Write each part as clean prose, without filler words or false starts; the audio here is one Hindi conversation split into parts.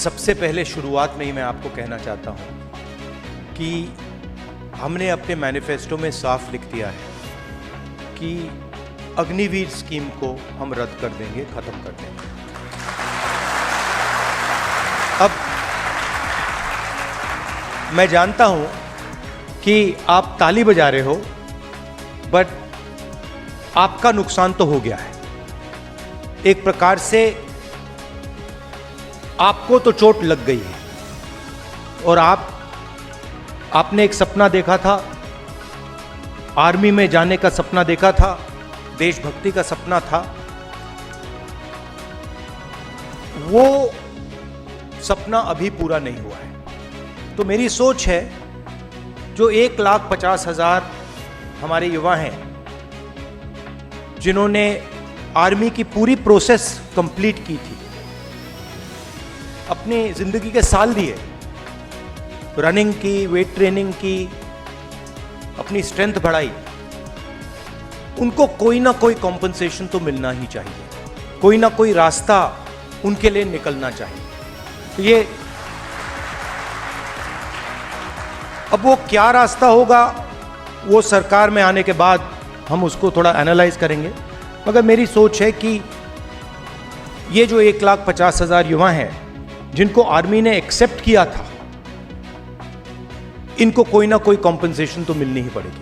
सबसे पहले शुरुआत में ही मैं आपको कहना चाहता हूं कि हमने अपने मैनिफेस्टो में साफ लिख दिया है कि अग्निवीर स्कीम को हम रद्द कर देंगे, खत्म कर देंगे। अब मैं जानता हूं कि आप ताली बजा रहे हो, बट आपका नुकसान तो हो गया है। एक प्रकार से आपको तो चोट लग गई है और आपने एक सपना देखा था, आर्मी में जाने का सपना देखा था, देशभक्ति का सपना था। वो सपना अभी पूरा नहीं हुआ है। तो मेरी सोच है, जो 1,50,000 हमारे युवा हैं जिन्होंने आर्मी की पूरी प्रोसेस कंप्लीट की थी, अपनी जिंदगी के साल दिए, रनिंग की, वेट ट्रेनिंग की, अपनी स्ट्रेंथ बढ़ाई, उनको कोई ना कोई कॉम्पनसेशन तो मिलना ही चाहिए, कोई ना कोई रास्ता उनके लिए निकलना चाहिए। तो ये अब वो क्या रास्ता होगा, वो सरकार में आने के बाद हम उसको थोड़ा एनालाइज करेंगे। मगर मेरी सोच है कि ये जो 1,50,000 युवा हैं जिनको आर्मी ने एक्सेप्ट किया था, इनको कोई ना कोई कॉम्पनसेशन तो मिलनी ही पड़ेगी।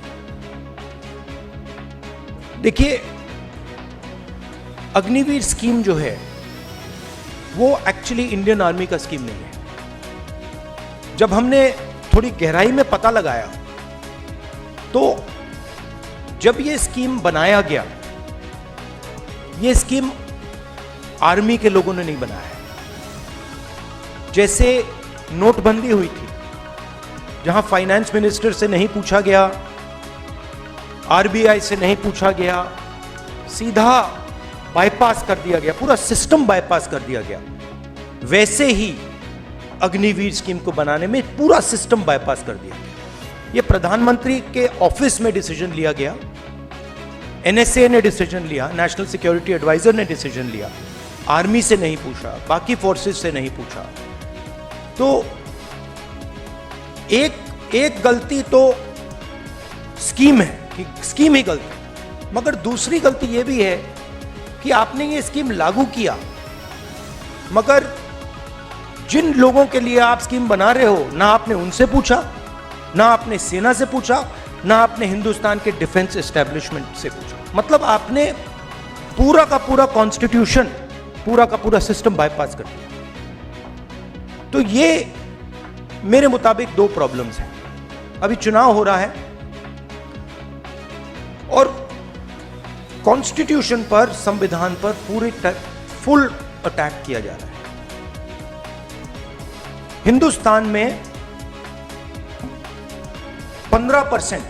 देखिए, अग्निवीर स्कीम जो है वो एक्चुअली इंडियन आर्मी का स्कीम नहीं है। जब हमने थोड़ी गहराई में पता लगाया तो जब ये स्कीम बनाया गया, ये स्कीम आर्मी के लोगों ने नहीं बनाया है। जैसे नोटबंदी हुई थी, जहां फाइनेंस मिनिस्टर से नहीं पूछा गया, आरबीआई से नहीं पूछा गया, सीधा बाईपास कर दिया गया, पूरा सिस्टम बाईपास कर दिया गया, वैसे ही अग्निवीर स्कीम को बनाने में पूरा सिस्टम बाईपास कर दिया गया। ये प्रधानमंत्री के ऑफिस में डिसीजन लिया गया, एनएसए ने डिसीजन लिया, नेशनल सिक्योरिटी एडवाइजर ने डिसीजन लिया, आर्मी से नहीं पूछा, बाकी फोर्सेस से नहीं पूछा। तो एक गलती तो स्कीम है कि स्कीम ही गलती, मगर दूसरी गलती यह भी है कि आपने ये स्कीम लागू किया, मगर जिन लोगों के लिए आप स्कीम बना रहे हो, ना आपने उनसे पूछा, ना आपने सेना से पूछा, ना आपने हिंदुस्तान के डिफेंस एस्टेब्लिशमेंट से पूछा। मतलब आपने पूरा का पूरा कॉन्स्टिट्यूशन, पूरा का पूरा सिस्टम बाईपास कर दिया। तो ये मेरे मुताबिक दो प्रॉब्लम्स हैं। अभी चुनाव हो रहा है और कॉन्स्टिट्यूशन पर, संविधान पर पूरी फुल अटैक किया जा रहा है। हिंदुस्तान में 15%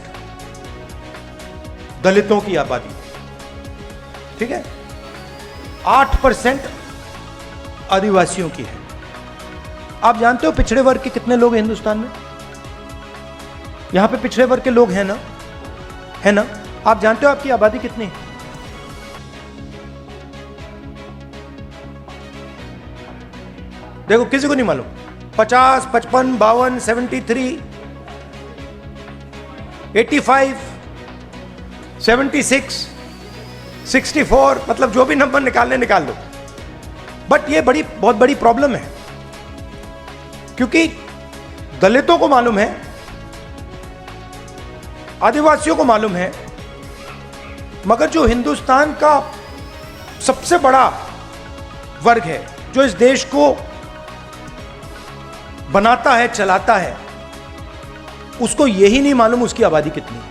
दलितों की आबादी, ठीक है, 8% आदिवासियों की है। आप जानते हो पिछड़े वर्ग के कितने लोग हैं हिंदुस्तान में? यहां पे पिछड़े वर्ग के लोग हैं ना, है ना? आप जानते हो आपकी आबादी कितनी है? देखो, किसी को नहीं मालूम। 50, 55, 52, 73, 85, 76, 64, मतलब जो भी नंबर निकालने निकाल लो। बट ये बहुत बड़ी प्रॉब्लम है, क्योंकि दलितों को मालूम है, आदिवासियों को मालूम है, मगर जो हिंदुस्तान का सबसे बड़ा वर्ग है, जो इस देश को बनाता है, चलाता है, उसको यही नहीं मालूम उसकी आबादी कितनी है।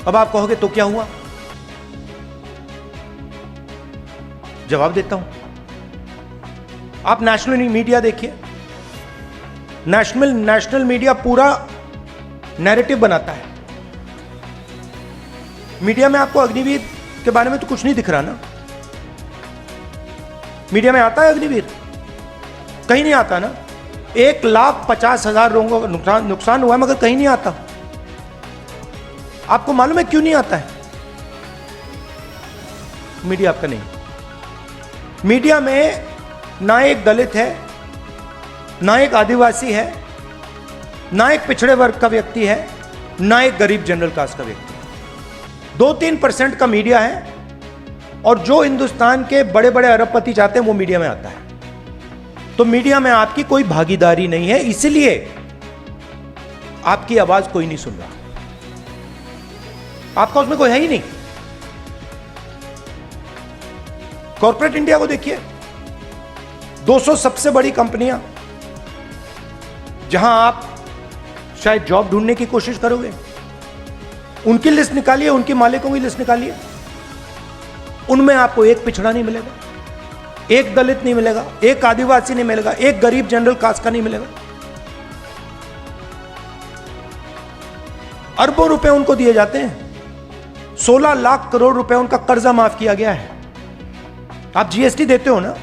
अब आप कहोगे तो क्या हुआ? जवाब देता हूं। आप नेशनल मीडिया देखिए, नेशनल मीडिया पूरा नैरेटिव बनाता है। मीडिया में आपको अग्निवीर के बारे में तो कुछ नहीं दिख रहा ना। मीडिया में आता है अग्निवीर? कहीं नहीं आता ना। 1,50,000 लोगों का नुकसान हुआ है, मगर कहीं नहीं आता। आपको मालूम है क्यों नहीं आता है? मीडिया आपका नहीं। मीडिया में ना एक दलित है, ना एक आदिवासी है, ना एक पिछड़े वर्ग का व्यक्ति है, ना एक गरीब जनरल कास्ट का व्यक्ति है। 2-3% का मीडिया है, और जो हिंदुस्तान के बड़े बड़े अरबपति चाहते हैं वो मीडिया में आता है। तो मीडिया में आपकी कोई भागीदारी नहीं है, इसलिए आपकी आवाज कोई नहीं सुन रहा, आपका उसमें कोई है ही नहीं। कॉर्पोरेट इंडिया को देखिए, 200 सबसे बड़ी कंपनियां जहां आप शायद जॉब ढूंढने की कोशिश करोगे, उनकी लिस्ट निकालिए, उनके मालिकों की लिस्ट निकालिए, उनमें आपको एक पिछड़ा नहीं मिलेगा, एक दलित नहीं मिलेगा, एक आदिवासी नहीं मिलेगा, एक गरीब जनरल कास्ट का नहीं मिलेगा। अरबों रुपए उनको दिए जाते हैं, 16 लाख करोड़ रुपए उनका कर्जा माफ किया गया है। आप जीएसटी देते हो ना,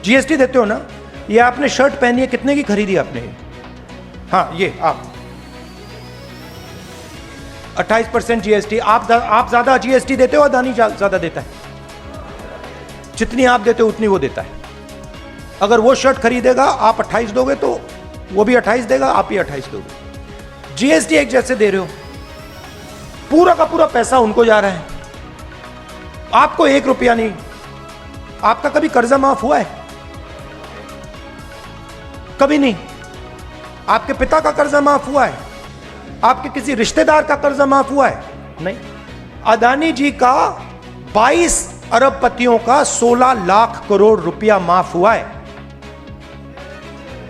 जीएसटी देते हो ना। ये आपने शर्ट पहनी है, कितने की खरीदी आपने? हाँ, ये आप 28% जीएसटी। आप ज्यादा जीएसटी देते हो, अदानी ज्यादा देता है? जितनी आप देते हो उतनी वो देता है। अगर वो शर्ट खरीदेगा, आप 28 दोगे तो वो भी 28 देगा, आप भी 28 दोगे। जीएसटी एक जैसे दे रहे हो, पूरा का पूरा पैसा उनको जा रहा है, आपको 1 रुपया नहीं। आपका कभी कर्जा माफ हुआ है? कभी नहीं। आपके पिता का कर्जा माफ हुआ है? आपके किसी रिश्तेदार का कर्जा माफ हुआ है? नहीं। अदानी जी का 22 अरबपतियों का 16 लाख करोड़ रुपया माफ हुआ है।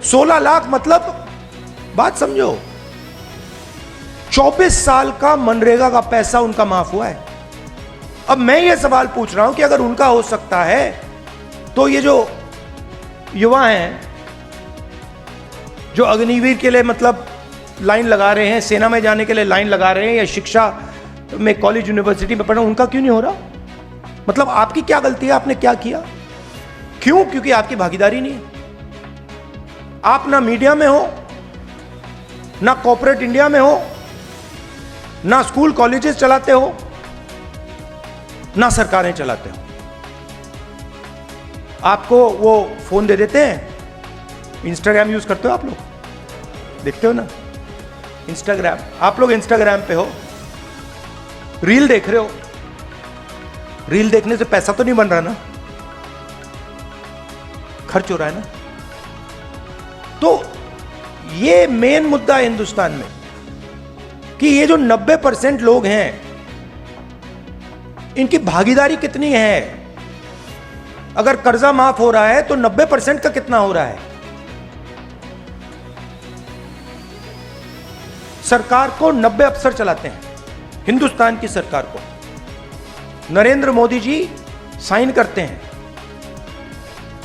16 लाख मतलब, बात समझो, 24 साल का मनरेगा का पैसा उनका माफ हुआ है। अब मैं ये सवाल पूछ रहा हूं कि अगर उनका हो सकता है तो ये जो युवा हैं जो अग्निवीर के लिए मतलब लाइन लगा रहे हैं, सेना में जाने के लिए लाइन लगा रहे हैं, या शिक्षा में कॉलेज यूनिवर्सिटी में पढ़ना, उनका क्यों नहीं हो रहा? मतलब आपकी क्या गलती है? आपने क्या किया? क्यों? क्योंकि आपकी भागीदारी नहीं है। आप ना मीडिया में हो, ना कॉर्पोरेट इंडिया में हो, ना स्कूल कॉलेजेस चलाते हो, ना सरकारें चलाते हो। आपको वो फोन दे देते हैं। इंस्टाग्राम यूज करते हो आप लोग? देखते हो ना इंस्टाग्राम? आप लोग इंस्टाग्राम पे हो, रील देख रहे हो। रील देखने से पैसा तो नहीं बन रहा ना, खर्च हो रहा है ना। तो ये मेन मुद्दा है हिंदुस्तान में कि ये जो 90% लोग हैं, इनकी भागीदारी कितनी है? अगर कर्जा माफ हो रहा है तो 90% का कितना हो रहा है? सरकार को 90 अफसर चलाते हैं, हिंदुस्तान की सरकार को नरेंद्र मोदी जी साइन करते हैं।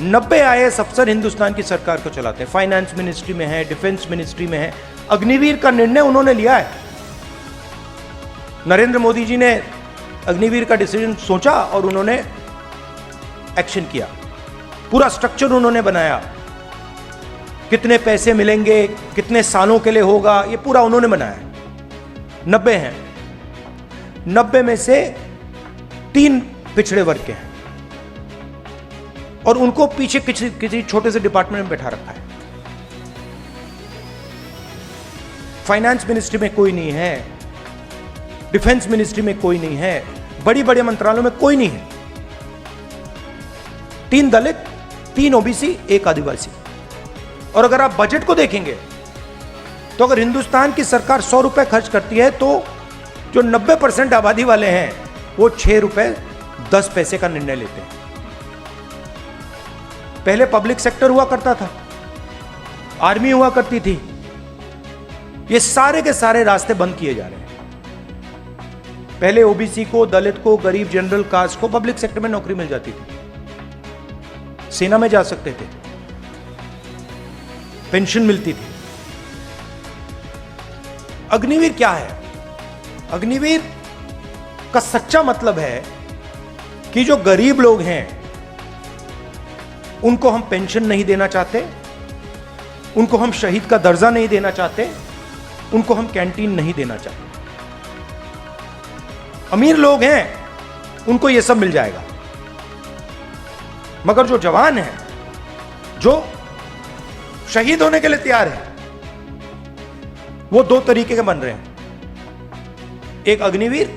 90 आईएएस अफसर हिंदुस्तान की सरकार को चलाते हैं। फाइनेंस मिनिस्ट्री में है, डिफेंस मिनिस्ट्री में है। अग्निवीर का निर्णय उन्होंने लिया है। नरेंद्र मोदी जी ने अग्निवीर का डिसीजन सोचा और उन्होंने एक्शन किया। पूरा स्ट्रक्चर उन्होंने बनाया, कितने पैसे मिलेंगे, कितने सालों के लिए होगा, ये पूरा उन्होंने बनाया। 90 हैं, 90 में से 3 पिछड़े वर्ग के हैं और उनको पीछे किसी छोटे से डिपार्टमेंट में बैठा रखा है। फाइनेंस मिनिस्ट्री में कोई नहीं है, डिफेंस मिनिस्ट्री में कोई नहीं है, बड़ी बड़े मंत्रालयों में कोई नहीं है। 3 दलित, 3 ओबीसी, 1 आदिवासी। और अगर आप बजट को देखेंगे तो अगर हिंदुस्तान की सरकार 100 रुपए खर्च करती है तो जो 90% आबादी वाले हैं वो 6 रुपए 10 पैसे का निर्णय लेते हैं। पहले पब्लिक सेक्टर हुआ करता था, आर्मी हुआ करती थी, ये सारे के सारे रास्ते बंद किए जा रहे हैं। पहले ओबीसी को, दलित को, गरीब जनरल कास्ट को पब्लिक सेक्टर में नौकरी मिल जाती थी, सेना में जा सकते थे, पेंशन मिलती थी। अग्निवीर क्या है? अग्निवीर का सच्चा मतलब है कि जो गरीब लोग हैं उनको हम पेंशन नहीं देना चाहते, उनको हम शहीद का दर्जा नहीं देना चाहते, उनको हम कैंटीन नहीं देना चाहते। अमीर लोग हैं उनको यह सब मिल जाएगा, मगर जो जवान हैं, जो शहीद होने के लिए तैयार है। वो दो तरीके के बन रहे हैं। एक अग्निवीर,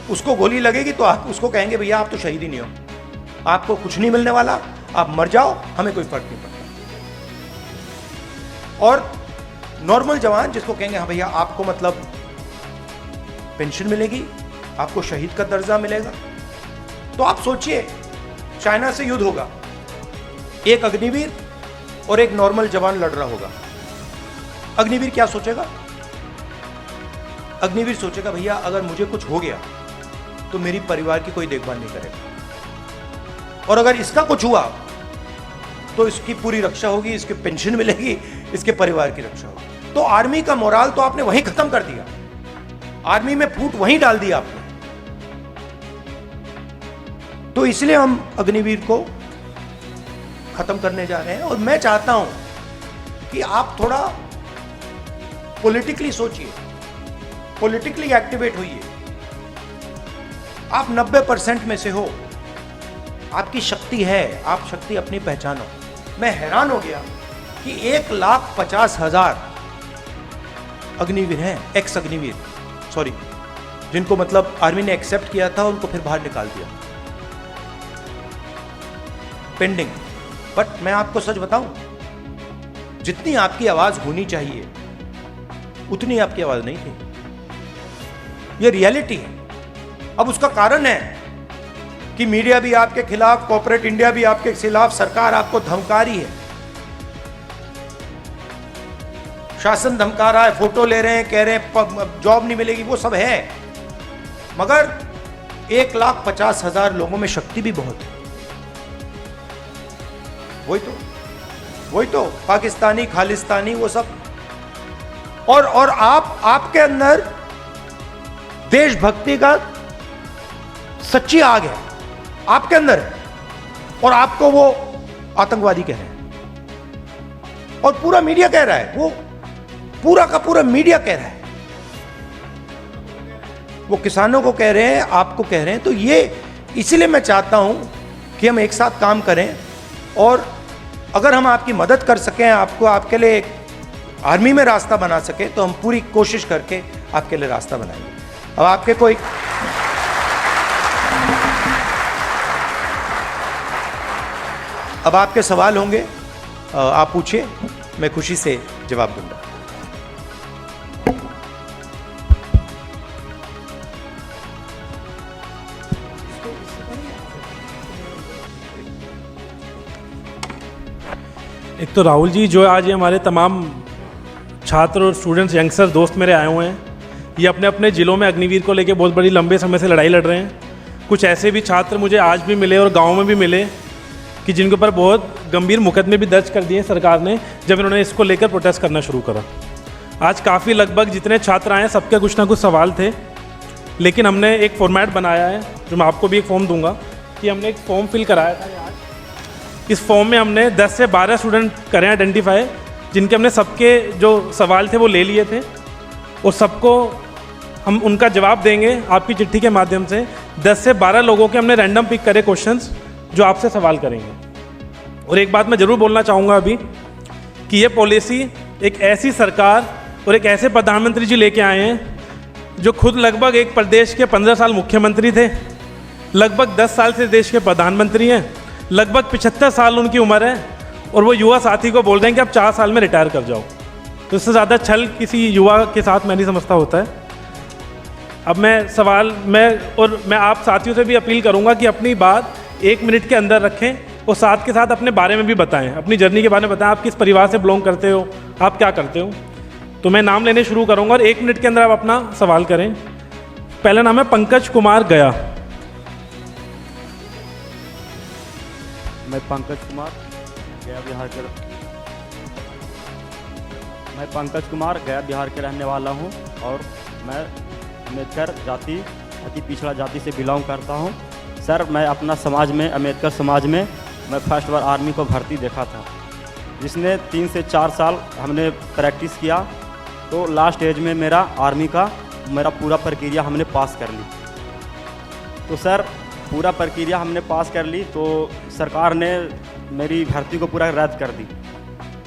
उसको गोली लगेगी तो आप उसको कहेंगे भैया आप तो शहीद ही नहीं हो, आपको कुछ नहीं मिलने वाला, आप मर जाओ, हमें कोई फर्क नहीं पड़ता। और नॉर्मल जवान जिसको कहेंगे हाँ भैया आपको मतलब पेंशन मिलेगी, आपको शहीद का दर्जा मिलेगा। तो आप सोचिए चाइना से युद्ध होगा, एक अग्निवीर और एक नॉर्मल जवान लड़ रहा होगा। अग्निवीर क्या सोचेगा? अग्निवीर सोचेगा भैया अगर मुझे कुछ हो गया तो मेरी परिवार की कोई देखभाल नहीं करेगा, और अगर इसका कुछ हुआ तो इसकी पूरी रक्षा होगी, इसकी पेंशन मिलेगी, इसके परिवार की रक्षा होगी। तो आर्मी का मोराल तो आपने वहीं खत्म कर दिया, आर्मी में फूट वहीं डाल दिया आपने। तो इसलिए हम अग्निवीर को खत्म करने जा रहे हैं। और मैं चाहता हूं कि आप थोड़ा पॉलिटिकली सोचिए, पॉलिटिकली एक्टिवेट होइए। आप 90% में से हो, आपकी शक्ति है, आप शक्ति अपनी पहचानो। मैं हैरान हो गया कि 1,50,000 अग्निवीर हैं, एक्स अग्निवीर, सॉरी, जिनको मतलब आर्मी ने एक्सेप्ट किया था, उनको फिर बाहर निकाल दिया, पेंडिंग। बट मैं आपको सच बताऊं, जितनी आपकी आवाज होनी चाहिए उतनी आपकी आवाज नहीं थी। ये रियलिटी है। अब उसका कारण है कि मीडिया भी आपके खिलाफ, कॉर्पोरेट इंडिया भी आपके खिलाफ, सरकार आपको धमका रही है, शासन धमका रहा है, फोटो ले रहे हैं, कह रहे हैं जॉब नहीं मिलेगी, वो सब है। मगर 1,50,000 लोगों में शक्ति भी बहुत है। वही तो पाकिस्तानी, खालिस्तानी, वो सब। और आपके अंदर देशभक्ति का सच्ची आग है, आपके अंदर है, और आपको वो आतंकवादी कह रहे हैं, और पूरा मीडिया कह रहा है, वो पूरा का पूरा मीडिया कह रहा है, वो किसानों को कह रहे हैं, आपको कह रहे हैं। तो ये इसलिए मैं चाहता हूं कि हम एक साथ काम करें, और अगर हम आपकी मदद कर सकें, आपको आपके लिए एक आर्मी में रास्ता बना सके, तो हम पूरी कोशिश करके आपके लिए रास्ता बनाएंगे। अब आपके कोई अब आपके सवाल होंगे, आप पूछिए, मैं खुशी से जवाब दूंगा। एक तो राहुल जी, जो आज ये हमारे तमाम छात्र और स्टूडेंट्स, यंगस्टर दोस्त मेरे आए हुए हैं, ये अपने अपने ज़िलों में अग्निवीर को लेके बहुत बड़ी लंबे समय से लड़ाई लड़ रहे हैं। कुछ ऐसे भी छात्र मुझे आज भी मिले और गाँव में भी मिले कि जिनके ऊपर बहुत गंभीर मुकदमे भी दर्ज कर दिए सरकार ने, जब इन्होंने इसको लेकर प्रोटेस्ट करना शुरू करा। आज काफ़ी लगभग जितने छात्र आए हैं सबके कुछ ना कुछ सवाल थे, लेकिन हमने एक फॉर्मेट बनाया है, जो मैं आपको भी एक फॉर्म दूंगा, कि हमने एक फॉर्म फिल कराया था आज। इस फॉर्म में हमने 10 से 12 स्टूडेंट करें आइडेंटिफाई, जिनके हमने सबके जो सवाल थे वो ले लिए थे, और सबको हम उनका जवाब देंगे आपकी चिट्ठी के माध्यम से। 10 से 12 लोगों के हमने रैंडम पिक करे क्वेश्चंस, जो आपसे सवाल करेंगे। और एक बात मैं ज़रूर बोलना चाहूँगा अभी, कि ये पॉलिसी एक ऐसी सरकार और एक ऐसे प्रधानमंत्री जी लेके आए हैं जो खुद लगभग एक प्रदेश के 15 साल मुख्यमंत्री थे, लगभग 10 साल से देश के प्रधानमंत्री हैं, लगभग 75 साल उनकी उम्र है, और वो युवा साथी को बोल रहे हैं कि आप 4 साल में रिटायर कर जाओ। तो इससे ज़्यादा छल किसी युवा के साथ मैं नहीं समझता होता है। अब मैं आप साथियों से भी अपील करूंगा कि अपनी बात 1 मिनट के अंदर रखें, और साथ के साथ अपने बारे में भी बताएं, अपनी जर्नी के बारे में बताएं, आप किस परिवार से बिलोंग करते हो, आप क्या करते हो। तो मैं नाम लेने शुरू करूंगा और 1 मिनट के अंदर आप अपना सवाल करें। पहला नाम है पंकज कुमार गया। मैं पंकज कुमार गया बिहार के रहने वाला हूं, और मैं अम्बेडकर जाति, अति पिछड़ा जाति से बिलोंग करता हूं। सर, मैं अपना समाज में, अम्बेडकर समाज में, मैं फर्स्ट बार आर्मी को भर्ती देखा था, जिसने 3 से 4 साल हमने प्रैक्टिस किया, तो लास्ट एज में मेरा आर्मी का पूरा प्रक्रिया हमने पास कर ली। तो सर, पूरा प्रक्रिया हमने पास कर ली, तो सरकार ने मेरी भर्ती को पूरा रद्द कर दी।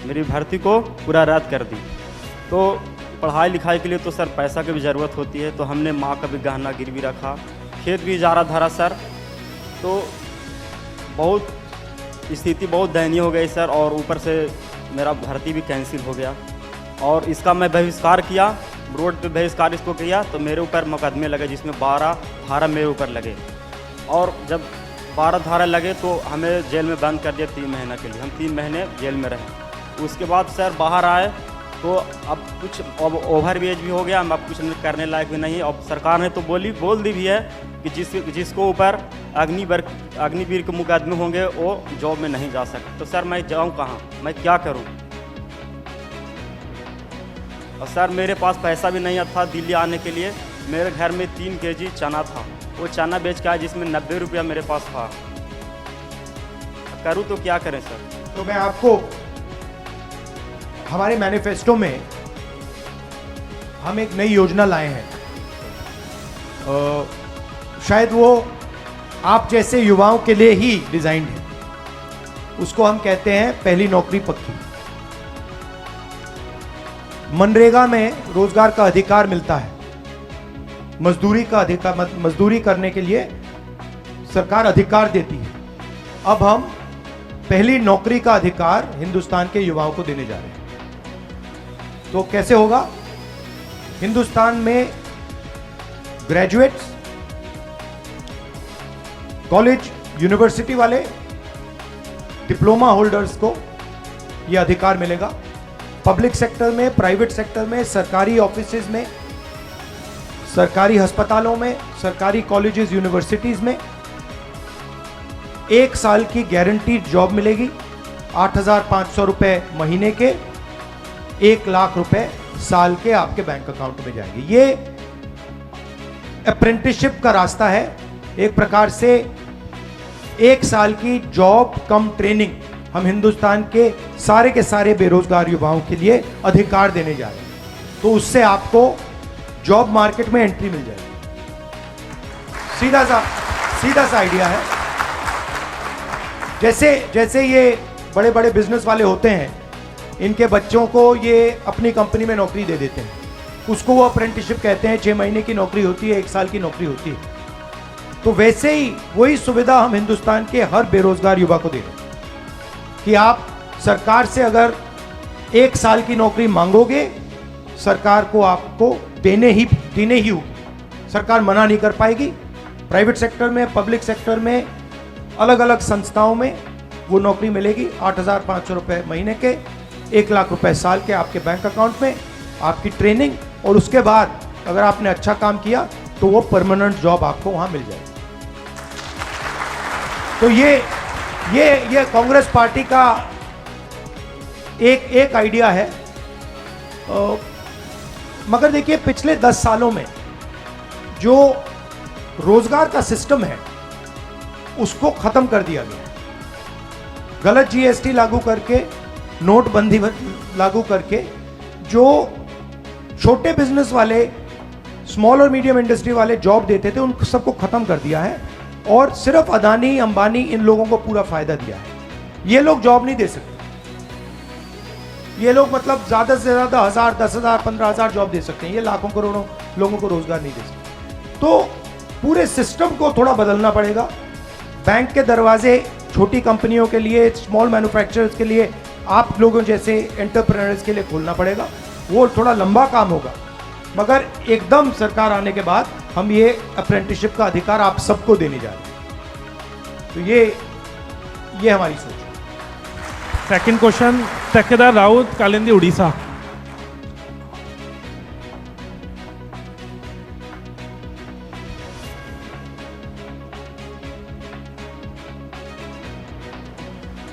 मेरी भर्ती को पूरा रद्द कर दी। तो पढ़ाई लिखाई के लिए तो सर पैसा की भी ज़रूरत होती है, तो हमने माँ का भी गहना गिरवी रखा, खेत भी इजारा धरा सर। तो बहुत स्थिति बहुत दयनीय हो गई सर, और ऊपर से मेरा भर्ती भी कैंसिल हो गया। और इसका मैं बहिष्कार किया, रोड पे बहिष्कार इसको किया, तो मेरे ऊपर मुकदमे लगे जिसमें 12 धारा मेरे ऊपर लगे। और जब 12 धारा लगे तो हमें जेल में बंद कर दिया 3 महीने के लिए। हम 3 महीने जेल में रहे। उसके बाद सर बाहर आए तो अब कुछ अब ओवर एज भी हो गया, हम अब कुछ करने लायक भी नहीं है। अब सरकार ने तो बोल दी भी है कि जिसको ऊपर अग्निवीर के मुकदमे होंगे वो जॉब में नहीं जा सकते। तो सर मैं जाऊँ कहाँ, मैं क्या करूँ? और सर मेरे पास पैसा भी नहीं था दिल्ली आने के लिए। मेरे घर में 3 केजी चना था, वो चना बेच के आया जिसमें 90 रुपया मेरे पास था। करूँ तो क्या करें सर? तो मैं आपको हमारे मैनिफेस्टो में हम एक नई योजना लाए हैं। शायद वो आप जैसे युवाओं के लिए ही डिजाइंड है। उसको हम कहते हैं पहली नौकरी पक्की। मनरेगा में रोजगार का अधिकार मिलता है, मजदूरी का अधिकार, मजदूरी करने के लिए सरकार अधिकार देती है। अब हम पहली नौकरी का अधिकार हिंदुस्तान के युवाओं को देने जा रहे हैं। तो कैसे होगा? हिंदुस्तान में ग्रेजुएट्स, कॉलेज यूनिवर्सिटी वाले, डिप्लोमा होल्डर्स को यह अधिकार मिलेगा। पब्लिक सेक्टर में, प्राइवेट सेक्टर में, सरकारी ऑफिसेज में, सरकारी अस्पतालों में, सरकारी कॉलेजेस यूनिवर्सिटीज में 1 साल की गारंटीड जॉब मिलेगी। 8,500 रुपए महीने के, 1 लाख रुपए साल के आपके बैंक अकाउंट में जाएंगे। ये अप्रेंटिसशिप का रास्ता है। एक प्रकार से 1 साल की जॉब कम ट्रेनिंग हम हिंदुस्तान के सारे बेरोजगार युवाओं के लिए अधिकार देने जा रहे हैं। तो उससे आपको जॉब मार्केट में एंट्री मिल जाएगी। सीधा सा आइडिया है। जैसे ये बड़े बड़े बिजनेस वाले होते हैं, इनके बच्चों को ये अपनी कंपनी में नौकरी दे देते हैं। उसको वो अप्रेंटिसशिप कहते हैं। 6 महीने की नौकरी होती है, 1 साल की नौकरी होती है। तो वैसे ही वही सुविधा हम हिंदुस्तान के हर बेरोजगार युवा को दे रहे हैं कि आप सरकार से अगर 1 साल की नौकरी मांगोगे, सरकार को आपको देने ही होगी। सरकार मना नहीं कर पाएगी। प्राइवेट सेक्टर में, पब्लिक सेक्टर में, अलग अलग संस्थाओं में वो नौकरी मिलेगी। 8,500 रुपए महीने के, 1 लाख रुपए साल के आपके बैंक अकाउंट में, आपकी ट्रेनिंग, और उसके बाद अगर आपने अच्छा काम किया तो वो परमानेंट जॉब आपको वहां मिल जाएगी। तो ये कांग्रेस पार्टी का एक आइडिया है। मगर देखिए, पिछले 10 सालों में जो रोजगार का सिस्टम है उसको खत्म कर दिया गया है। गलत जीएसटी लागू करके, नोटबंदी लागू करके जो छोटे बिजनेस वाले, स्मॉल और मीडियम इंडस्ट्री वाले जॉब देते थे, उन सबको खत्म कर दिया है और सिर्फ अदानी, अंबानी, इन लोगों को पूरा फायदा दिया है। ये लोग जॉब नहीं दे सकते। ये लोग मतलब ज्यादा से ज्यादा 1,000, 10,000, 15,000 जॉब दे सकते हैं। ये लाखों करोड़ों लोगों को रोजगार नहीं दे सकते। तो पूरे सिस्टम को थोड़ा बदलना पड़ेगा। बैंक के दरवाजे छोटी कंपनियों के लिए, स्मॉल मैन्युफैक्चरर्स के लिए, आप लोगों जैसे एंटरप्रेन्योर्स के लिए खोलना पड़ेगा। वो थोड़ा लंबा काम होगा, मगर एकदम सरकार आने के बाद हम ये अप्रेंटिसशिप का अधिकार आप सबको देने जा रहे हैं। तो ये हमारी सोच है। सेकंड क्वेश्चन, ठेकेदार राउत, कालिंदी, उड़ीसा।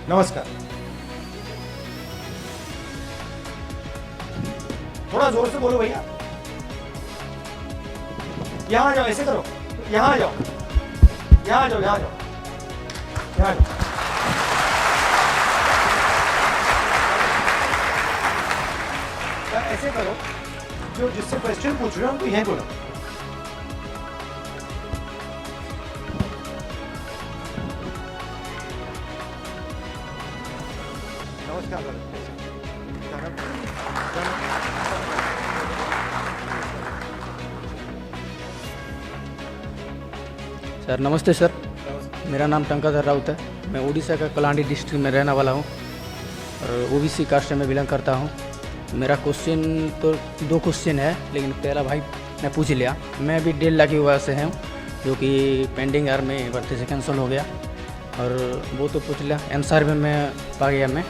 नमस्कार। थोड़ा जोर से बोलो भैया। यहां आ जाओ, ऐसे करो, यहां आ जाओ, यहां आ जाओ, यहां आ जाओ, यहां आ जाओ। ऐसे करो, जो जिससे क्वेश्चन पूछ रहे हो उनको यहीं बोलो। नमस्कार। सर नमस्ते सर, मेरा नाम टंकाधर राउत है। मैं उड़ीसा का कलांडी डिस्ट्रिक्ट में रहने वाला हूँ और ओबीसी कास्ट में बिलोंग करता हूँ। मेरा क्वेश्चन तो 2 क्वेश्चन है, लेकिन पहला भाई ने पूछ लिया। मैं भी 1.5 लाख की वजह से हूँ, जो कि पेंडिंग आर में भर्ती से कैंसिल हो गया, और वो तो पूछ लिया, आंसर में मैं पा गया मैं।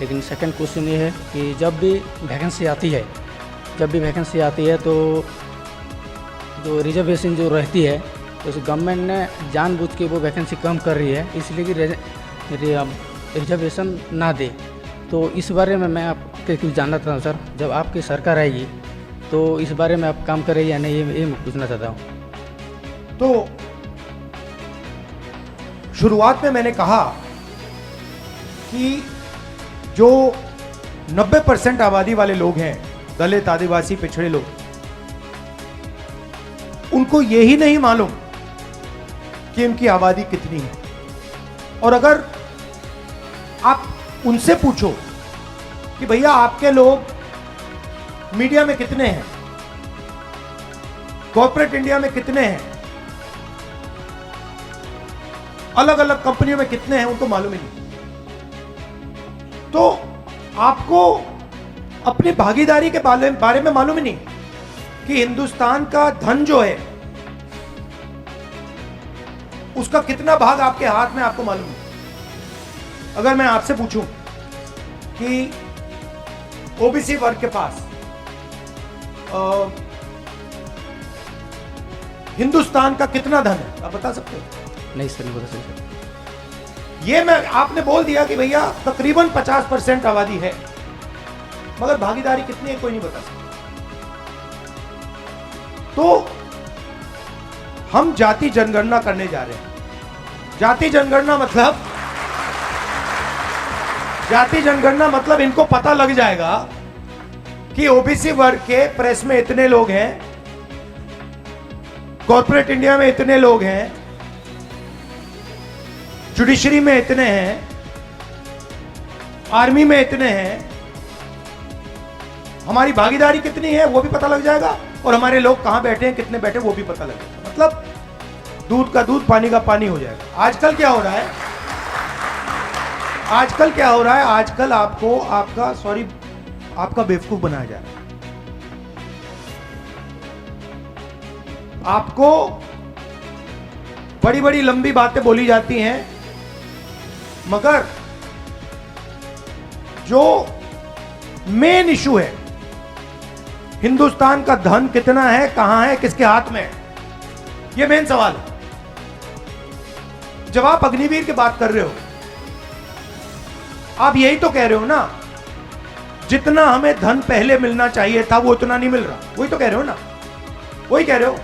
लेकिन सेकंड क्वेश्चन ये है कि जब भी वैकेंसी आती है तो जो रिजर्वेशन जो रहती है, तो गवर्नमेंट ने जानबूझ के वो वैकेंसी कम कर रही है, इसलिए कि रिजर्वेशन ना दे। तो इस बारे में मैं आपके कुछ जानना चाहता हूँ सर, जब आपकी सरकार आएगी तो इस बारे में आप काम करेंगे या नहीं, ये मैं पूछना चाहता हूँ। तो शुरुआत में मैंने कहा कि जो 90% आबादी वाले लोग हैं, दलित, आदिवासी, पिछड़े लोग, उनको यही नहीं मालूम कि उनकी आबादी कितनी है। और अगर आप उनसे पूछो कि भैया आपके लोग मीडिया में कितने हैं, कॉर्पोरेट इंडिया में कितने हैं, अलग अलग कंपनियों में कितने हैं, उनको मालूम ही नहीं। तो आपको अपनी भागीदारी के बारे में मालूम ही नहीं कि हिंदुस्तान का धन जो है उसका कितना भाग आपके हाथ में, आपको मालूम नहीं। अगर मैं आपसे पूछूं कि ओबीसी वर्ग के पास हिंदुस्तान का कितना धन है, आप बता सकते हो? नहीं सर, नहीं बता सकते। ये मैं आपने बोल दिया कि भैया तकरीबन 50% आबादी है, मगर भागीदारी कितनी है कोई नहीं बता सकता। तो हम जाति जनगणना करने जा रहे हैं। जाति जनगणना मतलब इनको पता लग जाएगा कि ओबीसी वर्ग के प्रेस में इतने लोग हैं, कॉर्पोरेट इंडिया में इतने लोग हैं, जुडिशरी में इतने हैं, आर्मी में इतने हैं, हमारी भागीदारी कितनी है वो भी पता लग जाएगा, और हमारे लोग कहां बैठे हैं, कितने बैठे, वो भी पता लग जाएगा। मतलब दूध का दूध, पानी का पानी हो जाएगा। आजकल क्या हो रहा है, आजकल आपको आपका बेवकूफ बनाया जा रहा है। आपको बड़ी बड़ी लंबी बातें बोली जाती हैं, मगर जो मेन इशू है, हिंदुस्तान का धन कितना है, कहां है, किसके हाथ में है, यह मेन सवाल है। जब आप अग्निवीर की बात कर रहे हो, आप यही तो कह रहे हो ना, जितना हमें धन पहले मिलना चाहिए था वो उतना नहीं मिल रहा। वही तो कह रहे हो ना, वही कह रहे हो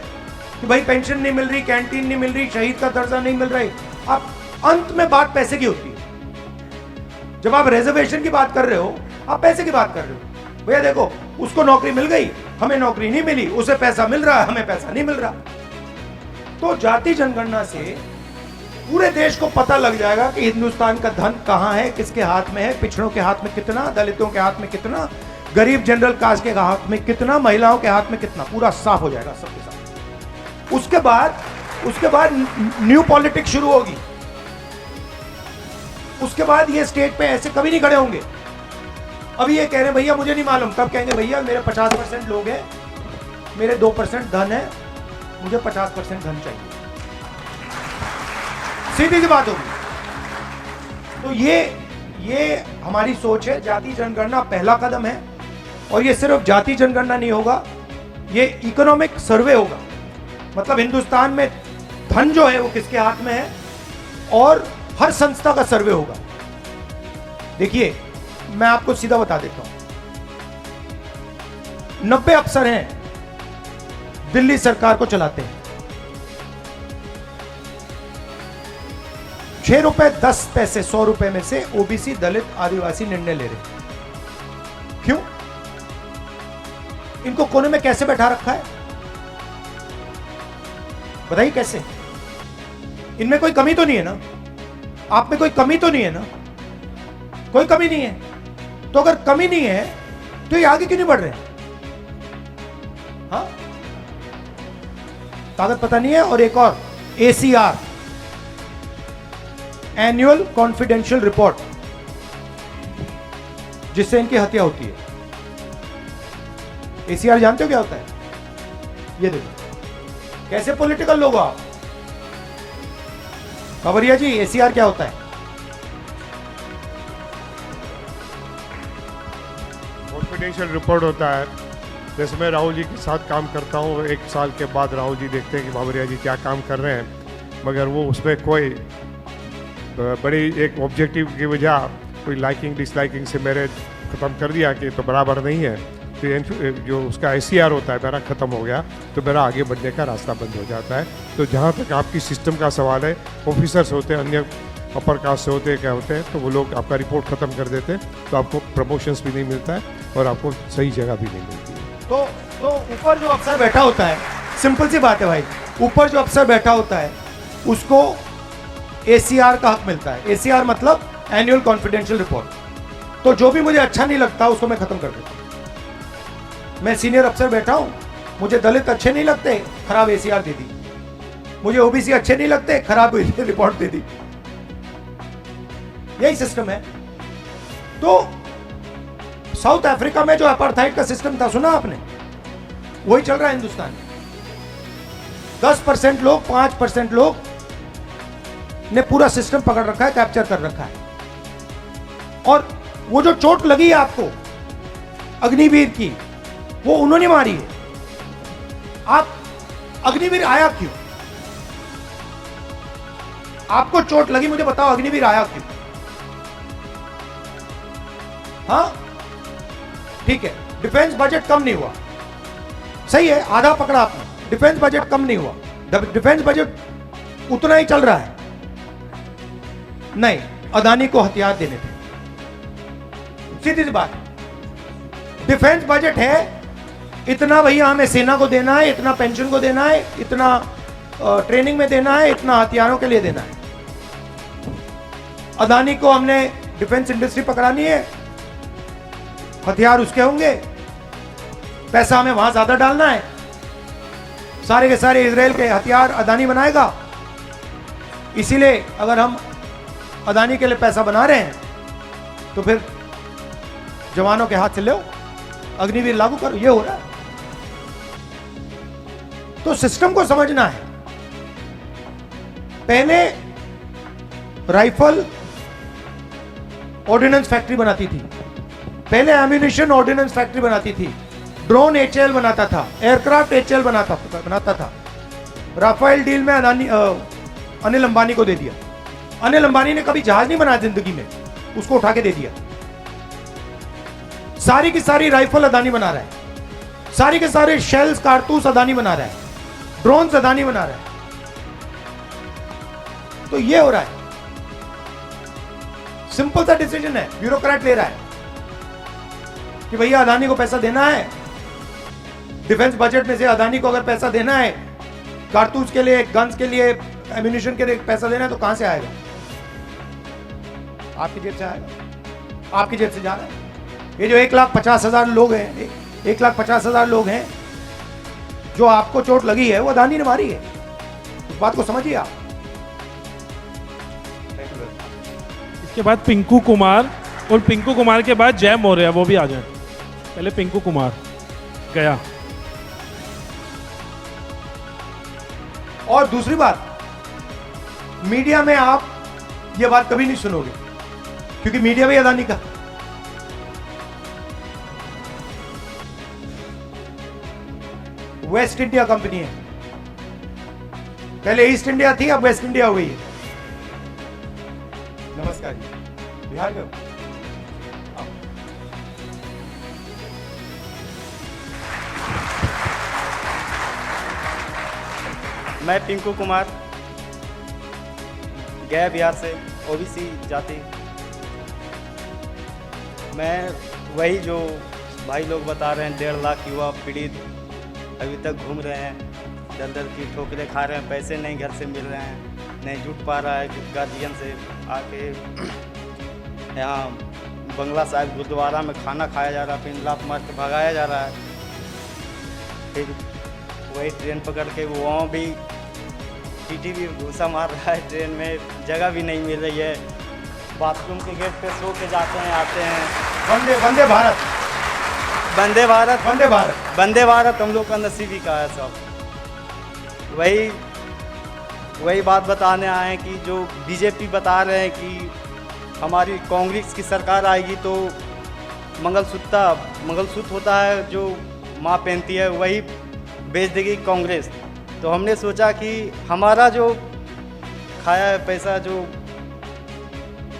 कि भाई पेंशन नहीं मिल रही, कैंटीन नहीं मिल रही, शहीद का दर्जा नहीं मिल रही। आप अंत में बात पैसे की होती है। जब आप रिजर्वेशन की बात कर रहे हो, आप पैसे की बात कर रहे हो। भैया देखो, उसको नौकरी मिल गई, हमें नौकरी नहीं मिली, उसे पैसा मिल रहा है, हमें पैसा नहीं मिल रहा। तो जाति जनगणना से पूरे देश को पता लग जाएगा कि हिंदुस्तान का धन कहां है, किसके हाथ में है, पिछड़ों के हाथ में कितना, दलितों के हाथ में कितना, गरीब जनरल कास्ट के हाथ में कितना, महिलाओं के हाथ में कितना, पूरा साफ हो जाएगा सबके साथ। उसके बाद न्यू पॉलिटिक्स शुरू होगी। उसके बाद ये स्टेज पे ऐसे कभी नहीं खड़े होंगे। अभी ये कह रहे हैं भैया मुझे नहीं मालूम, तब कहेंगे भैया मेरे 50% लोग हैं, मेरे 2% धन है, मुझे 50% धन चाहिए। सीधी सी बात होगी। तो ये हमारी सोच है। जाति जनगणना पहला कदम है, और ये सिर्फ जाति जनगणना नहीं होगा, ये इकोनॉमिक सर्वे होगा। मतलब हिंदुस्तान में धन जो है वो किसके हाथ में है, और हर संस्था का सर्वे होगा। देखिए, मैं आपको सीधा बता देता हूं, 90 अफसर हैं, दिल्ली सरकार को चलाते हैं। 6 रुपए 10 पैसे 100 रुपए में से ओबीसी, दलित, आदिवासी निर्णय ले रहे हैं। क्यों? इनको कोने में कैसे बैठा रखा है, बताइए कैसे? इनमें कोई कमी तो नहीं है ना, आप में कोई कमी तो नहीं है ना? कोई कमी नहीं है। तो अगर कमी नहीं है तो ये आगे क्यों नहीं बढ़ रहे? हाँ, ताकत पता नहीं है। और एक और ACR, एनुअल कॉन्फिडेंशियल रिपोर्ट, जिससे इनकी हत्या होती है। ACR जानते हो क्या होता है? ये देखो कैसे पॉलिटिकल लोग हो आप। बाबरिया जी, ACR क्या होता है? कॉन्फिडेंशियल रिपोर्ट होता है। जैसे मैं राहुल जी के साथ काम करता हूँ, 1 साल के बाद राहुल जी देखते हैं कि बाबरिया जी क्या काम कर रहे हैं, मगर वो उसमें कोई बड़ी एक ऑब्जेक्टिव की वजह कोई लाइकिंग डिसलाइकिंग से मेरे ख़त्म कर दिया कि तो बराबर नहीं है, तो जो उसका ACR होता है मेरा ख़त्म हो गया, तो मेरा आगे बढ़ने का रास्ता बंद हो जाता है। तो जहाँ तक आपकी सिस्टम का सवाल है, ऑफिसर्स होते हैं, अन्य अपर कास्ट से होते हैं, क्या होते हैं, तो वो लोग आपका रिपोर्ट ख़त्म कर देते हैं, तो आपको प्रमोशंस भी नहीं मिलता है और आपको सही जगह भी नहीं मिलती है। तो ऊपर जो अफसर बैठा होता है, सिंपल सी बात है भाई, ऊपर जो अफसर बैठा होता है उसको ACR का हक मिलता है। ACR मतलब एनुअल कॉन्फिडेंशियल रिपोर्ट। तो जो भी मुझे अच्छा नहीं लगता उसको मैं खत्म कर देता हूं। मैं सीनियर अफसर बैठा हूं, मुझे दलित अच्छे नहीं लगते, खराब ACR दे दी। मुझे OBC अच्छे नहीं लगते, खराब रिपोर्ट दे दी। यही सिस्टम है। तो साउथ अफ्रीका में जो अपार्थाइड का सिस्टम था, सुना आपने? वही चल रहा है हिंदुस्तान में। 10% लोग, 5% लोग ने पूरा सिस्टम पकड़ रखा है, कैप्चर कर रखा है। और वो जो चोट लगी है आपको अग्निवीर की, वो उन्होंने मारी है। आप अग्निवीर आया क्यों? आपको चोट लगी, मुझे बताओ अग्निवीर आया क्यों? हाँ ठीक है, डिफेंस बजट कम नहीं हुआ, सही है, आधा पकड़ा आपने। डिफेंस बजट कम नहीं हुआ, डिफेंस बजट उतना ही चल रहा है। नहीं, अदानी को हथियार देने थे, सीधी सी बात। डिफेंस बजट है इतना, भैया हमें सेना को देना है, इतना पेंशन को देना है, इतना ट्रेनिंग में देना है, इतना हथियारों के लिए देना है। अदानी को हमने डिफेंस इंडस्ट्री पकड़ानी है, हथियार उसके होंगे, पैसा हमें वहां ज्यादा डालना है, सारे के सारे इजराइल के हथियार अदानी बनाएगा। इसीलिए अगर हम अदानी के लिए पैसा बना रहे हैं तो फिर जवानों के हाथ से लो, अग्निवीर लागू करो, ये हो रहा है। तो सिस्टम को समझना है। पहले राइफल ऑर्डिनेंस फैक्ट्री बनाती थी, पहले एम्यूनिशन ऑर्डिनेंस फैक्ट्री बनाती थी, ड्रोन HAL बनाता था, एयरक्राफ्ट HAL बनाता था। राफेल डील में अनिल अंबानी को दे दिया। अनिल अंबानी ने कभी जहाज नहीं बनाया जिंदगी में, उसको उठा के दे दिया। सारी की सारी राइफल अदानी बना रहा है, सारी के सारे शेल्स कारतूस अदानी बना रहा है, ड्रोन्स अदानी बना रहा है। तो ये हो रहा है, सिंपल सा डिसीजन है, ब्यूरोक्रेट ले रहा है कि भैया अदानी को पैसा देना है, डिफेंस बजट में से अदानी को अगर पैसा देना है, कारतूस के लिए, गन्स के लिए, एम्यूनिशन के लिए पैसा देना है, तो कहां से आएगा? आपकी जेब से आएगा, आपकी जेब से जा रहा है। ये जो 1,50,000 लोग हैं, 1,50,000 लोग हैं जो आपको चोट लगी है, वो अदानी ने मारी है। इस बात को समझिए आप। इसके बाद पिंकू कुमार, और पिंकू कुमार के बाद जय मौर्य, वो भी आ जाए। पहले पिंकू कुमार गया। और दूसरी बात, मीडिया में आप ये बात कभी नहीं सुनोगे, क्योंकि मीडिया भी अदानी का। वेस्ट इंडिया कंपनी है, पहले ईस्ट इंडिया थी, अब वेस्ट इंडिया हो गई है। नमस्कार जी, बिहार में हो? मैं पिंकू कुमार, गया बिहार से, OBC जाति। मैं वही जो भाई लोग बता रहे हैं, 1.5 लाख युवा पीड़ित अभी तक घूम रहे हैं, दर दर की ठोकरें खा रहे हैं, पैसे नहीं घर से मिल रहे हैं, नहीं जुट पा रहा है गार्जियन से आके यहाँ बंगला साहिब गुरुद्वारा में खाना खाया जा रहा है, फिर लात मार के भगाया जा रहा है। फिर वही ट्रेन पकड़ के वहाँ भी टीटी भी घूसा मार रहा है, ट्रेन में जगह भी नहीं मिल रही है। बाथरूम के गेट पे सो के जाते हैं, आते हैं। वंदे वंदे भारत, वंदे भारत, वंदे भारत, वंदे भारत हम लोग का नसीब ही का है सब। वही बात बताने आए हैं कि जो बीजेपी बता रहे हैं कि हमारी कांग्रेस की सरकार आएगी तो मंगलसूत्र होता है जो माँ पहनती है, वही बेच देगी कांग्रेस। तो हमने सोचा कि हमारा जो खाया है पैसा, जो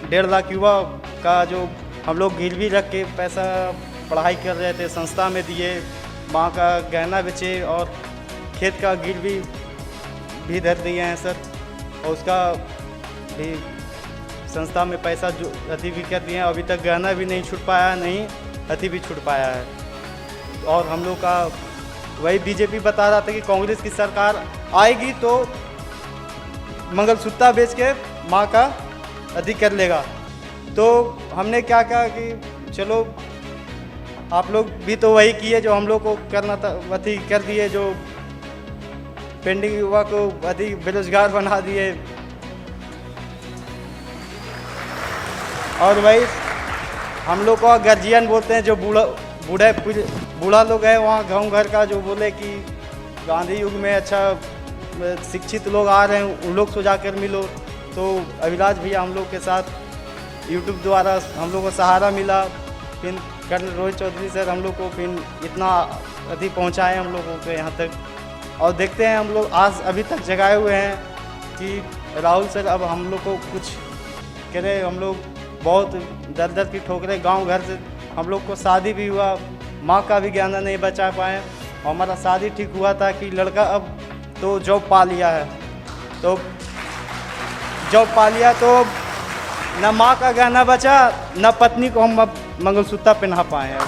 1.5 लाख युवा का जो हम लोग गिरवी रख के पैसा पढ़ाई कर रहे थे, संस्था में दिए, माँ का गहना बेचे और खेत का गिरवी भी धर दिए हैं सर, और उसका भी संस्था में पैसा जो अति भी कर दिए हैं। अभी तक गहना भी नहीं छूट पाया है, नहीं अति भी छूट पाया है। और हम लोग का वही बीजेपी बता रहा था कि कांग्रेस की सरकार आएगी तो मंगलसूत्र बेच के माँ का अधिक कर लेगा। तो हमने क्या कहा कि चलो आप लोग भी तो वही किए जो हम लोग को करना था, अति कर दिए, जो पेंडिंग युवा को अधिक बेरोजगार बना दिए। और वही हम लोग को गार्जियन बोलते हैं, जो बूढ़ा लोग है वहाँ गांव घर का, जो बोले कि गांधी युग में अच्छा शिक्षित लोग आ रहे हैं, उन लोग से जाकर मिलो। तो अभिलाष भैया हम लोग के साथ यूट्यूब द्वारा हम लोग को सहारा मिला। फिर कर्नल रोहित चौधरी सर हम लोग को फिर इतना अधिक पहुँचाए हम लोगों को यहाँ तक। और देखते हैं हम लोग आज अभी तक जगाए हुए हैं कि राहुल सर अब हम लोग को कुछ करे। हम लोग बहुत दर की ठोकरें गांव घर से, हम लोग को शादी भी हुआ, माँ का भी गहना नहीं बचा पाए। और हमारा शादी ठीक हुआ था कि लड़का अब तो जॉब पा लिया है, तो जॉब पा लिया तो न माँ का गहना बचा, न पत्नी को हम अब मंगलसूत्र पहना पाए हैं।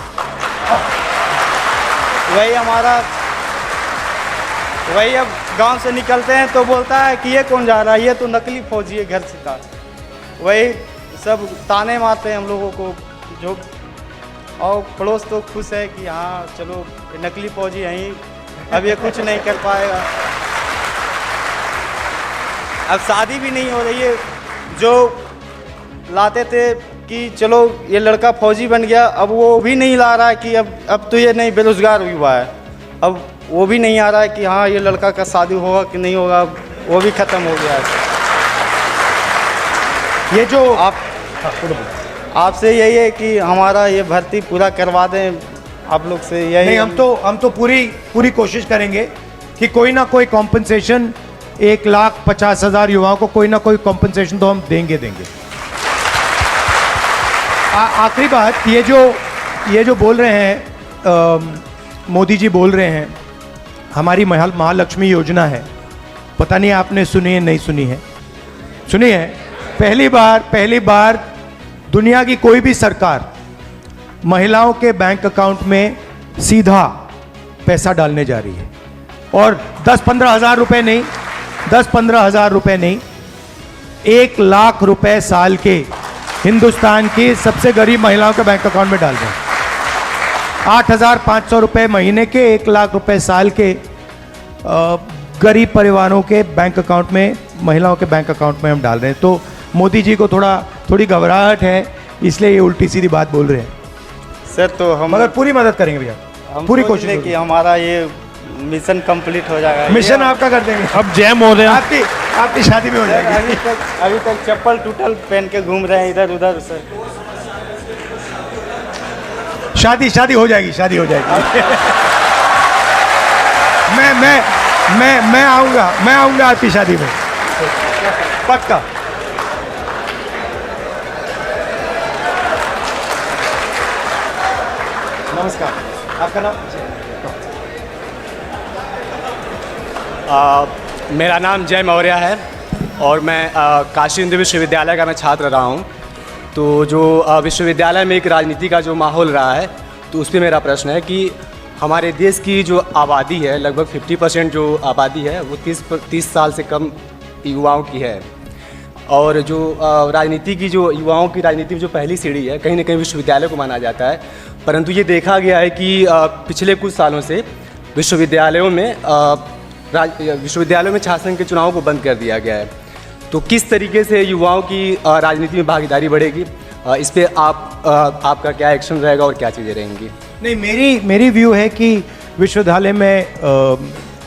वही अब गांव से निकलते हैं तो बोलता है कि ये कौन जा रहा है, ये तो नकली फौजी है घर से था। वही सब ताने मारते हैं हम लोगों को जो, और पड़ोस तो खुश है कि हाँ चलो नकली फौजी यहीं, अब ये कुछ नहीं कर पाएगा। अब शादी भी नहीं हो रही है। जो लाते थे कि चलो ये लड़का फौजी बन गया, अब वो भी नहीं ला रहा है कि अब तो ये नहीं बेरोजगार हुआ है, अब वो भी नहीं आ रहा है कि हाँ ये लड़का का शादी होगा कि नहीं होगा, वो भी ख़त्म हो गया है। ये जो आपसे यही है कि हमारा ये भर्ती पूरा करवा दें आप लोग से, यही नहीं, हम तो पूरी कोशिश करेंगे कि कोई ना कोई कॉम्पनसेशन 1,50,000 युवाओं को कोई ना कोई कॉम्पनसेशन तो हम देंगे। आखिरी बात, ये जो बोल रहे हैं मोदी जी बोल रहे हैं, हमारी महालक्ष्मी योजना है, पता नहीं आपने सुनी है नहीं सुनी है? सुनी है। पहली बार दुनिया की कोई भी सरकार महिलाओं के बैंक अकाउंट में सीधा पैसा डालने जा रही है, और 10-15 हज़ार रुपए नहीं, 10-15 हज़ार रुपए नहीं, 1 लाख रुपए साल के हिंदुस्तान की सबसे गरीब महिलाओं के बैंक अकाउंट में डाल रहे हैं। 8,500 रुपए महीने के, 1 लाख रुपए साल के गरीब परिवारों के बैंक अकाउंट में, महिलाओं के बैंक अकाउंट में हम डाल रहे हैं। तो मोदी जी को थोड़ी घबराहट है, इसलिए ये उल्टी सीधी बात बोल रहे हैं सर। तो हम मगर पूरी मदद करेंगे भैया, पूरी कोशिश कि हमारा ये मिशन कंप्लीट हो जाएगा। मिशन आपका कर देंगे। अब जैम हो रहे हैं, आपकी शादी में हो जाएगी। अभी तक चप्पल टूटल पहन के घूम रहे हैं इधर उधर सर। शादी हो जाएगी, शादी हो जाएगी। मैं आऊंगा आपकी शादी में, पक्का। नमस्कार, आपका नाम? मेरा नाम जय मौर्य है और मैं काशी हिंदू विश्वविद्यालय का मैं छात्र रहा हूँ। तो जो विश्वविद्यालय में एक राजनीति का जो माहौल रहा है, तो उस पर मेरा प्रश्न है कि हमारे देश की जो आबादी है, लगभग 50% जो आबादी है वो 30 साल से कम युवाओं की है। और जो राजनीति की जो युवाओं की राजनीति में जो पहली सीढ़ी है कहीं ना कहीं विश्वविद्यालय को माना जाता है, परंतु ये देखा गया है कि पिछले कुछ सालों से विश्वविद्यालयों में छात्र संघ के चुनाव को बंद कर दिया गया है। तो किस तरीके से युवाओं की राजनीति में भागीदारी बढ़ेगी, इस पर आपका क्या एक्शन रहेगा और क्या चीज़ें रहेंगी? नहीं, मेरी व्यू है कि विश्वविद्यालय में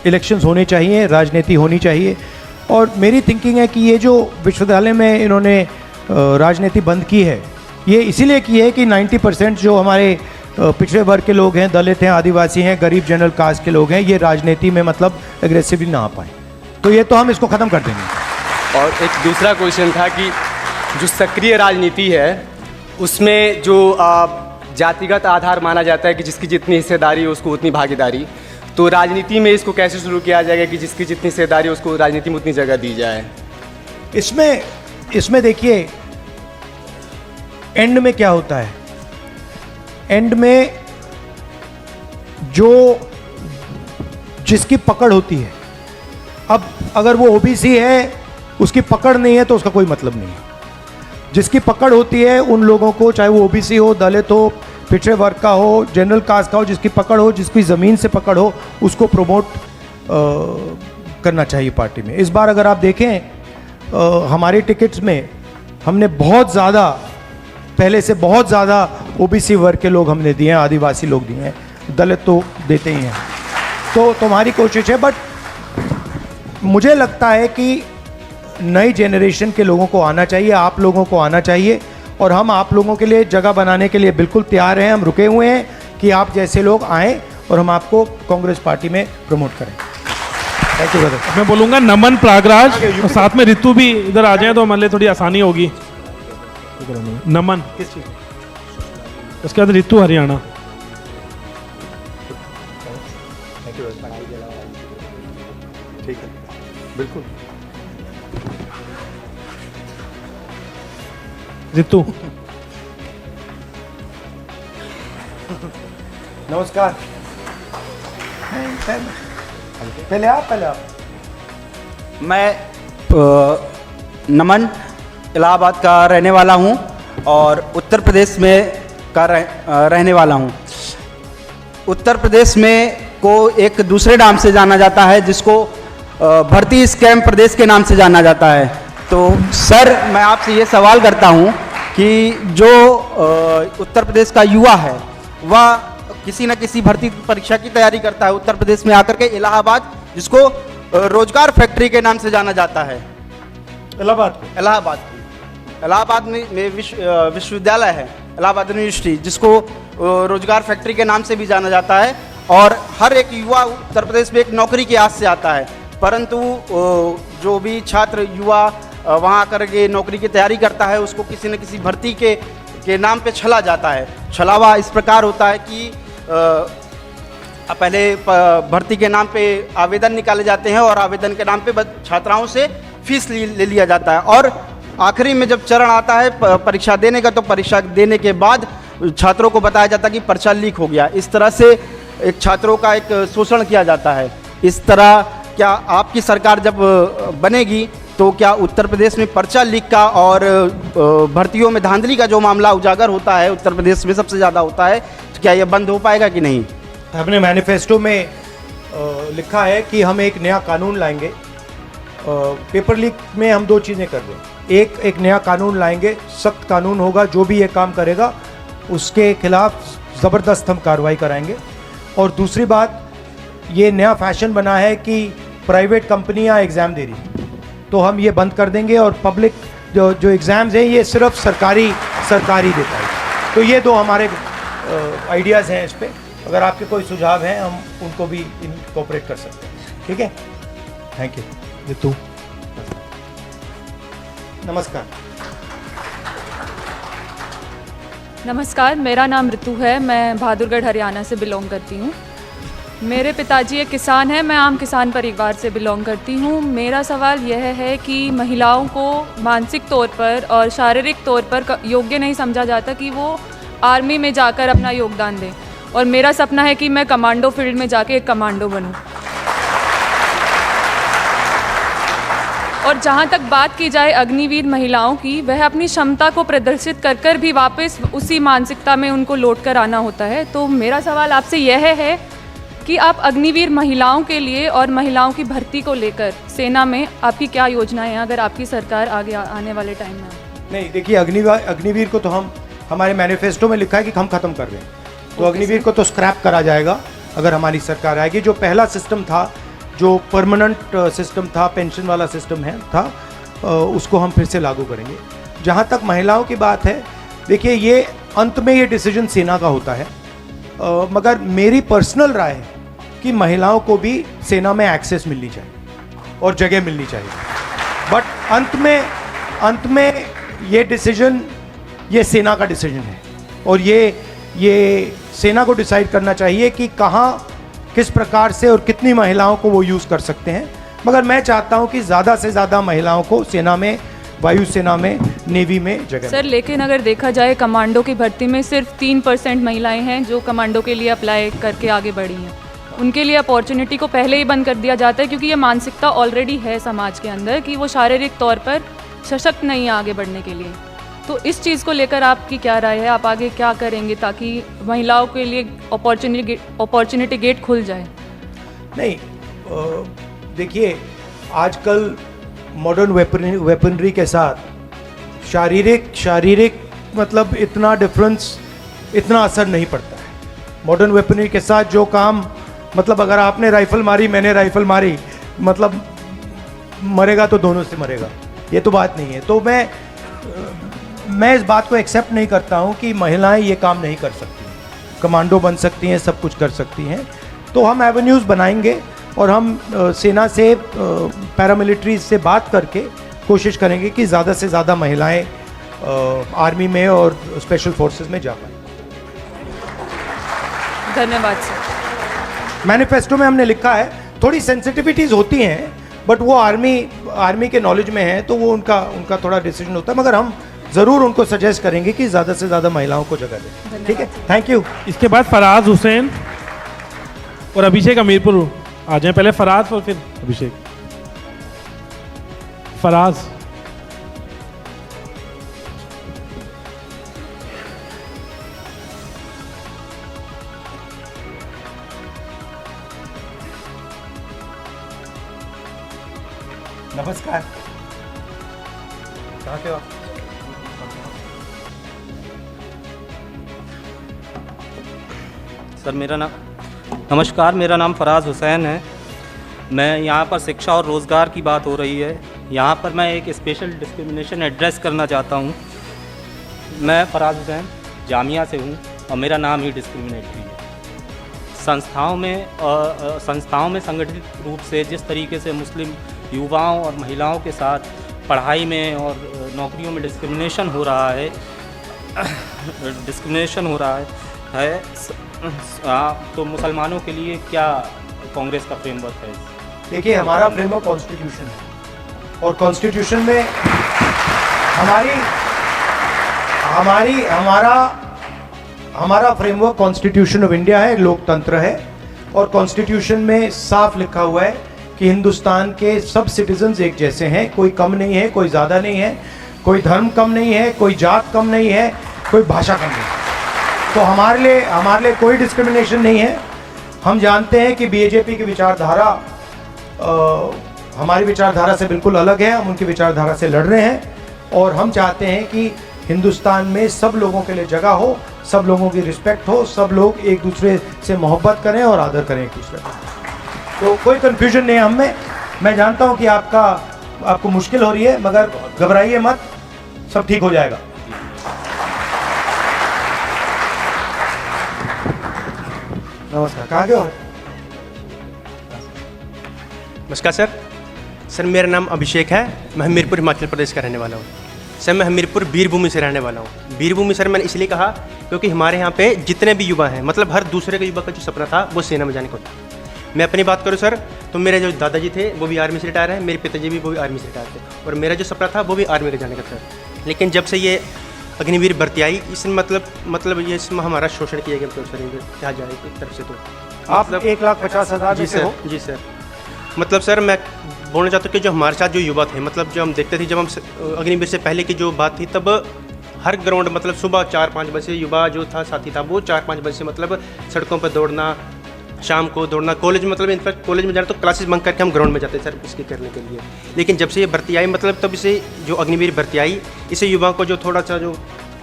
इलेक्शंस होने चाहिए, राजनीति होनी चाहिए। और मेरी थिंकिंग है कि ये जो विश्वविद्यालय में इन्होंने राजनीति बंद की है, ये इसीलिए की है कि 90% जो हमारे पिछड़े वर्ग के लोग हैं, दलित हैं, आदिवासी हैं, गरीब जनरल कास्ट के लोग हैं, ये राजनीति में मतलब एग्रेसिवली ना आ पाए। तो ये तो हम इसको ख़त्म कर देंगे। और एक दूसरा क्वेश्चन था कि जो सक्रिय राजनीति है उसमें जो जातिगत आधार माना जाता है कि जिसकी जितनी हिस्सेदारी हो उसको उतनी भागीदारी, तो राजनीति में इसको कैसे शुरू किया जाएगा कि जिसकी जितनी हिस्सेदारी हो उसको राजनीति में उतनी जगह दी जाए? इसमें देखिए एंड में क्या होता है, एंड में जो जिसकी पकड़ होती है, अब अगर वो ओबीसी है उसकी पकड़ नहीं है तो उसका कोई मतलब नहीं है। जिसकी पकड़ होती है उन लोगों को, चाहे वो ओबीसी हो, दलित हो, पिछड़े वर्ग का हो, जनरल कास्ट का हो, जिसकी पकड़ हो, जिसकी ज़मीन से पकड़ हो, उसको प्रमोट करना चाहिए पार्टी में। इस बार अगर आप देखें हमारी टिकट्स में हमने बहुत ज़्यादा, पहले से बहुत ज़्यादा ओबीसी वर्ग के लोग हमने दिए हैं, आदिवासी लोग दिए हैं, दलित तो देते ही हैं। तो तुम्हारी कोशिश है, बट मुझे लगता है कि नई जेनरेशन के लोगों को आना चाहिए, आप लोगों को आना चाहिए, और हम आप लोगों के लिए जगह बनाने के लिए बिल्कुल तैयार हैं। हम रुके हुए हैं कि आप जैसे लोग आएँ और हम आपको कांग्रेस पार्टी में प्रमोट करें। Thank you brother. मैं बोलूँगा नमन प्रयागराज और साथ में ऋतु भी इधर आ जाएं तो हमारे लिए थोड़ी आसानी होगी। नमन, किस चीज़? उसके बाद ऋतु हरियाणा। ठीक है, बिल्कुल। ऋतु, नमस्कार। पहले आप मैं नमन इलाहाबाद का रहने वाला हूं और उत्तर प्रदेश में रहने वाला हूं। उत्तर प्रदेश में को एक दूसरे नाम से जाना जाता है जिसको भर्ती स्कैम प्रदेश के नाम से जाना जाता है। तो सर मैं आपसे ये सवाल करता हूँ कि जो उत्तर प्रदेश का युवा है वह किसी न किसी भर्ती परीक्षा की तैयारी करता है उत्तर प्रदेश में आकर के इलाहाबाद, जिसको रोजगार फैक्ट्री के नाम से जाना जाता है। इलाहाबाद में विश्वविद्यालय है, इलाहाबाद यूनिवर्सिटी, जिसको रोजगार फैक्ट्री के नाम से भी जाना जाता है। और हर एक युवा उत्तर प्रदेश में एक नौकरी की आस से आता है, परंतु जो भी छात्र युवा वहाँ आकर के नौकरी की तैयारी करता है उसको किसी न किसी भर्ती के नाम पे छला जाता है। छलावा इस प्रकार होता है कि पहले भर्ती के नाम पे आवेदन निकाले जाते हैं और आवेदन के नाम पे छात्राओं से फीस ले लिया जाता है, और आखिरी में जब चरण आता है परीक्षा देने का, तो परीक्षा देने के बाद छात्रों को बताया जाता है कि पर्चा लीक हो गया। इस तरह से एक छात्रों का एक शोषण किया जाता है। इस तरह क्या आपकी सरकार जब बनेगी तो क्या उत्तर प्रदेश में पर्चा लीक का और भर्तियों में धांधली का जो मामला उजागर होता है उत्तर प्रदेश में सबसे ज़्यादा होता है, तो क्या यह बंद हो पाएगा कि नहीं? हमने मैनिफेस्टो में लिखा है कि हम एक नया कानून लाएंगे। पेपर लीक में हम दो चीज़ें कर रहे हैं। एक नया कानून लाएंगे, सख्त कानून होगा, जो भी ये काम करेगा उसके खिलाफ ज़बरदस्त हम कार्रवाई कराएंगे। और दूसरी बात, ये नया फैशन बना है कि प्राइवेट कंपनियां एग्ज़ाम दे रही, तो हम ये बंद कर देंगे और पब्लिक जो एग्ज़ाम्स हैं ये सिर्फ सरकारी देता है। तो ये दो हमारे आइडियाज़ हैं इस पर। अगर आपके कोई सुझाव हैं हम उनको भी इनकॉर्पोरेट कर सकते हैं। ठीक है, थैंक यू। ऋतु, नमस्कार, मेरा नाम ऋतु है। मैं बहादुरगढ़ हरियाणा से बिलोंग करती हूँ। मेरे पिताजी एक किसान हैं, मैं आम किसान परिवार से बिलोंग करती हूँ। मेरा सवाल यह है कि महिलाओं को मानसिक तौर पर और शारीरिक तौर पर योग्य नहीं समझा जाता कि वो आर्मी में जाकर अपना योगदान दें, और मेरा सपना है कि मैं कमांडो फील्ड में जाके एक कमांडो बनूँ। और जहाँ तक बात की जाए अग्निवीर महिलाओं की, वह अपनी क्षमता को प्रदर्शित कर कर भी वापस उसी मानसिकता में उनको लौट कर आना होता है। तो मेरा सवाल आपसे यह है कि आप अग्निवीर महिलाओं के लिए और महिलाओं की भर्ती को लेकर सेना में आपकी क्या योजनाएं हैं, अगर आपकी सरकार आगे आने वाले टाइम में? नहीं, देखिए, अग्निवीर को तो हम हमारे मैनिफेस्टो में लिखा है कि हम खत्म कर रहे हैं, तो अग्निवीर को तो स्क्रैप करा जाएगा अगर हमारी सरकार आएगी। जो पहला सिस्टम था, जो परमानेंट सिस्टम था, पेंशन वाला सिस्टम था, उसको हम फिर से लागू करेंगे। जहाँ तक महिलाओं की बात है, देखिए, ये अंत में ये डिसीजन सेना का होता है, मगर मेरी पर्सनल राय है कि महिलाओं को भी सेना में एक्सेस मिलनी चाहिए और जगह मिलनी चाहिए। बट अंत में ये डिसीजन, ये सेना का डिसीजन है और ये सेना को डिसाइड करना चाहिए कि कहाँ, किस प्रकार से और कितनी महिलाओं को वो यूज़ कर सकते हैं। मगर मैं चाहता हूँ कि ज़्यादा से ज़्यादा महिलाओं को सेना में, वायुसेना में, नेवी में जगह। सर, लेकिन अगर देखा जाए कमांडो की भर्ती में सिर्फ 3% महिलाएं हैं जो कमांडो के लिए अप्लाई करके आगे बढ़ी हैं। उनके लिए अपॉर्चुनिटी को पहले ही बंद कर दिया जाता है, क्योंकि ये मानसिकता ऑलरेडी है समाज के अंदर कि वो शारीरिक तौर पर सशक्त नहीं है आगे बढ़ने के लिए। तो इस चीज़ को लेकर आपकी क्या राय है? आप आगे क्या करेंगे ताकि महिलाओं के लिए अपॉर्चुनिटी गेट खुल जाए? नहीं, देखिए, आजकल मॉडर्न वेपनरी के साथ शारीरिक मतलब इतना डिफरेंस, इतना असर नहीं पड़ता है। मॉडर्न वेपनरी के साथ जो काम, मतलब अगर आपने राइफल मारी, मैंने राइफल मारी, मतलब मरेगा तो दोनों से मरेगा, ये तो बात नहीं है। तो मैं इस बात को एक्सेप्ट नहीं करता हूँ कि महिलाएं ये काम नहीं कर सकती, कमांडो बन सकती हैं, सब कुछ कर सकती हैं। तो हम एवेन्यूज़ बनाएंगे और हम सेना से, पैरामिलिट्रीज से बात करके कोशिश करेंगे कि ज़्यादा से ज़्यादा महिलाएं आर्मी में और स्पेशल फोर्सेस में जा पाएँ। धन्यवाद सर। मैनिफेस्टो में हमने लिखा है, थोड़ी सेंसिटिविटीज़ होती हैं, बट वो आर्मी के नॉलेज में है, तो वो उनका थोड़ा डिसीजन होता है, मगर हम ज़रूर उनको सजेस्ट करेंगे कि ज़्यादा से ज़्यादा महिलाओं को जगह दें। ठीक है, थैंक यू। इसके बाद फराज हुसैन और अभिषेक अमीरपुर आ जाएं। पहले फराज और फिर अभिषेक। फराज। नमस्कार, कहाँ के हो आप? सर, नमस्कार, मेरा नाम फराज हुसैन है। मैं यहाँ पर शिक्षा और रोज़गार की बात हो रही है, यहाँ पर मैं एक स्पेशल डिस्क्रिमिनेशन एड्रेस करना चाहता हूँ। मैं फराज हुसैन जामिया से हूँ और मेरा नाम ही डिस्क्रिमिनेटरी है। संस्थाओं में संगठित रूप से जिस तरीके से मुस्लिम युवाओं और महिलाओं के साथ पढ़ाई में और नौकरियों में डिस्क्रिमिनेशन हो रहा है, तो मुसलमानों के लिए क्या कांग्रेस का फ्रेमवर्क है? देखिए, हमारा फ्रेमवर्क कॉन्स्टिट्यूशन है और कॉन्स्टिट्यूशन में हमारा फ्रेमवर्क कॉन्स्टिट्यूशन ऑफ इंडिया है, लोकतंत्र है, और कॉन्स्टिट्यूशन में साफ लिखा हुआ है कि हिंदुस्तान के सब सिटीजन्स एक जैसे हैं, कोई कम नहीं है, कोई ज़्यादा नहीं है, कोई धर्म कम नहीं है, कोई जात कम नहीं है, कोई भाषा कम नहीं है। तो हमारे लिए कोई डिस्क्रिमिनेशन नहीं है। हम जानते हैं कि बीजेपी की विचारधारा हमारी विचारधारा से बिल्कुल अलग है, हम उनकी विचारधारा से लड़ रहे हैं और हम चाहते हैं कि हिंदुस्तान में सब लोगों के लिए जगह हो, सब लोगों की रिस्पेक्ट हो, सब लोग एक दूसरे से मोहब्बत करें और आदर करें एक दूसरे का। तो कोई कन्फ्यूजन नहीं है हम में। मैं जानता हूं कि आपको मुश्किल हो रही है, मगर घबराइए मत, सब ठीक हो जाएगा। नमस्कार, कहाँ के हो? नमस्कार सर, मेरा नाम अभिषेक है। मैं हमीरपुर हिमाचल प्रदेश का रहने वाला हूँ। सर, मैं हमीरपुर वीरभूमि से रहने वाला हूँ। वीरभूमि सर मैंने इसलिए कहा क्योंकि हमारे यहाँ पे जितने भी युवा हैं, मतलब हर दूसरे के युवा का जो सपना था वो सेना में जाने का था। मैं अपनी बात करूँ सर, तो मेरे जो दादाजी थे वो भी आर्मी से रिटायर हैं, मेरे पिताजी भी वो भी आर्मी से रिटायर थे, और मेरा जो सपना था वो भी आर्मी का जाने का था। लेकिन जब से ये अग्निवीर भर्ती आई, इसमें मतलब ये इसमें हमारा शोषण किया गया, सर क्या जाए एक तरफ से। तो आप 1,50,000 जी सर, जी सर। मतलब सर मैं बोलना चाहता हूँ कि जो हमारे साथ जो युवा थे, मतलब जो हम देखते थे जब हम अग्निवीर से पहले की जो बात थी, तब हर ग्राउंड मतलब सुबह 4-5 बजे युवा जो था साथी था वो 4-5 बजे से मतलब सड़कों पर दौड़ना, शाम को दौड़ना, कॉलेज मतलब इनफैक्ट कॉलेज में जाना तो क्लासेस बंक करके हम ग्राउंड में जाते सर इसके करने के लिए। लेकिन जब से ये भर्ती आई मतलब तब से जो अग्निवीर भर्ती आई, इससे युवाओं को जो थोड़ा सा जो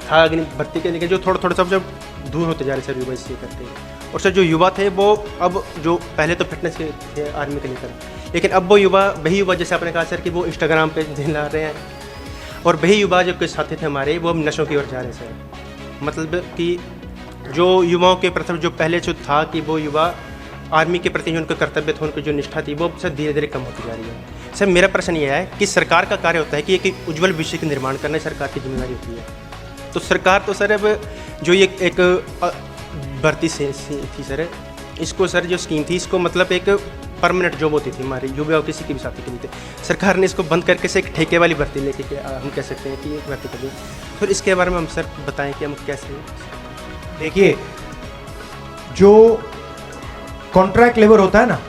था अग्नि भर्ती के लिए जो थोड़ा सा जब दूर होते जा रहे सर युवा इससे करते हैं। और सर जो युवा थे वो अब जो पहले तो फिटनेस के थे आर्मी के लेकर, लेकिन अब वो युवा वही युवा जैसे आपने कहा सर कि वो इंस्टाग्राम पे दिला रहे हैं, और वही युवा जो कुछ साथी थे हमारे वो नशों की ओर जा रहे हैं सर। मतलब कि जो युवाओं के प्रथम जो पहले जो था कि वो युवा आर्मी के प्रति जो उनका कर्तव्य था, उनकी जो निष्ठा थी वो सर धीरे धीरे कम होती जा रही है। सर मेरा प्रश्न ये है कि सरकार का कार्य होता है कि एक उज्ज्वल भविष्य का निर्माण करना सरकार की जिम्मेदारी होती है। तो सरकार तो सर अब जो ये एक भर्ती से थी सर, इसको सर जो स्कीम थी इसको मतलब एक परमानेंट जॉब होती थी हमारी युवा किसी की भी साथी के लिए थे, सरकार ने इसको बंद करके से एक ठेके वाली भर्ती लेके हम कह सकते हैं कि एक भर्ती कर दी। फिर इसके बारे में हम सर बताएं कि हम कैसे। देखिए, जो कॉन्ट्रैक्ट लेबर होता है ना,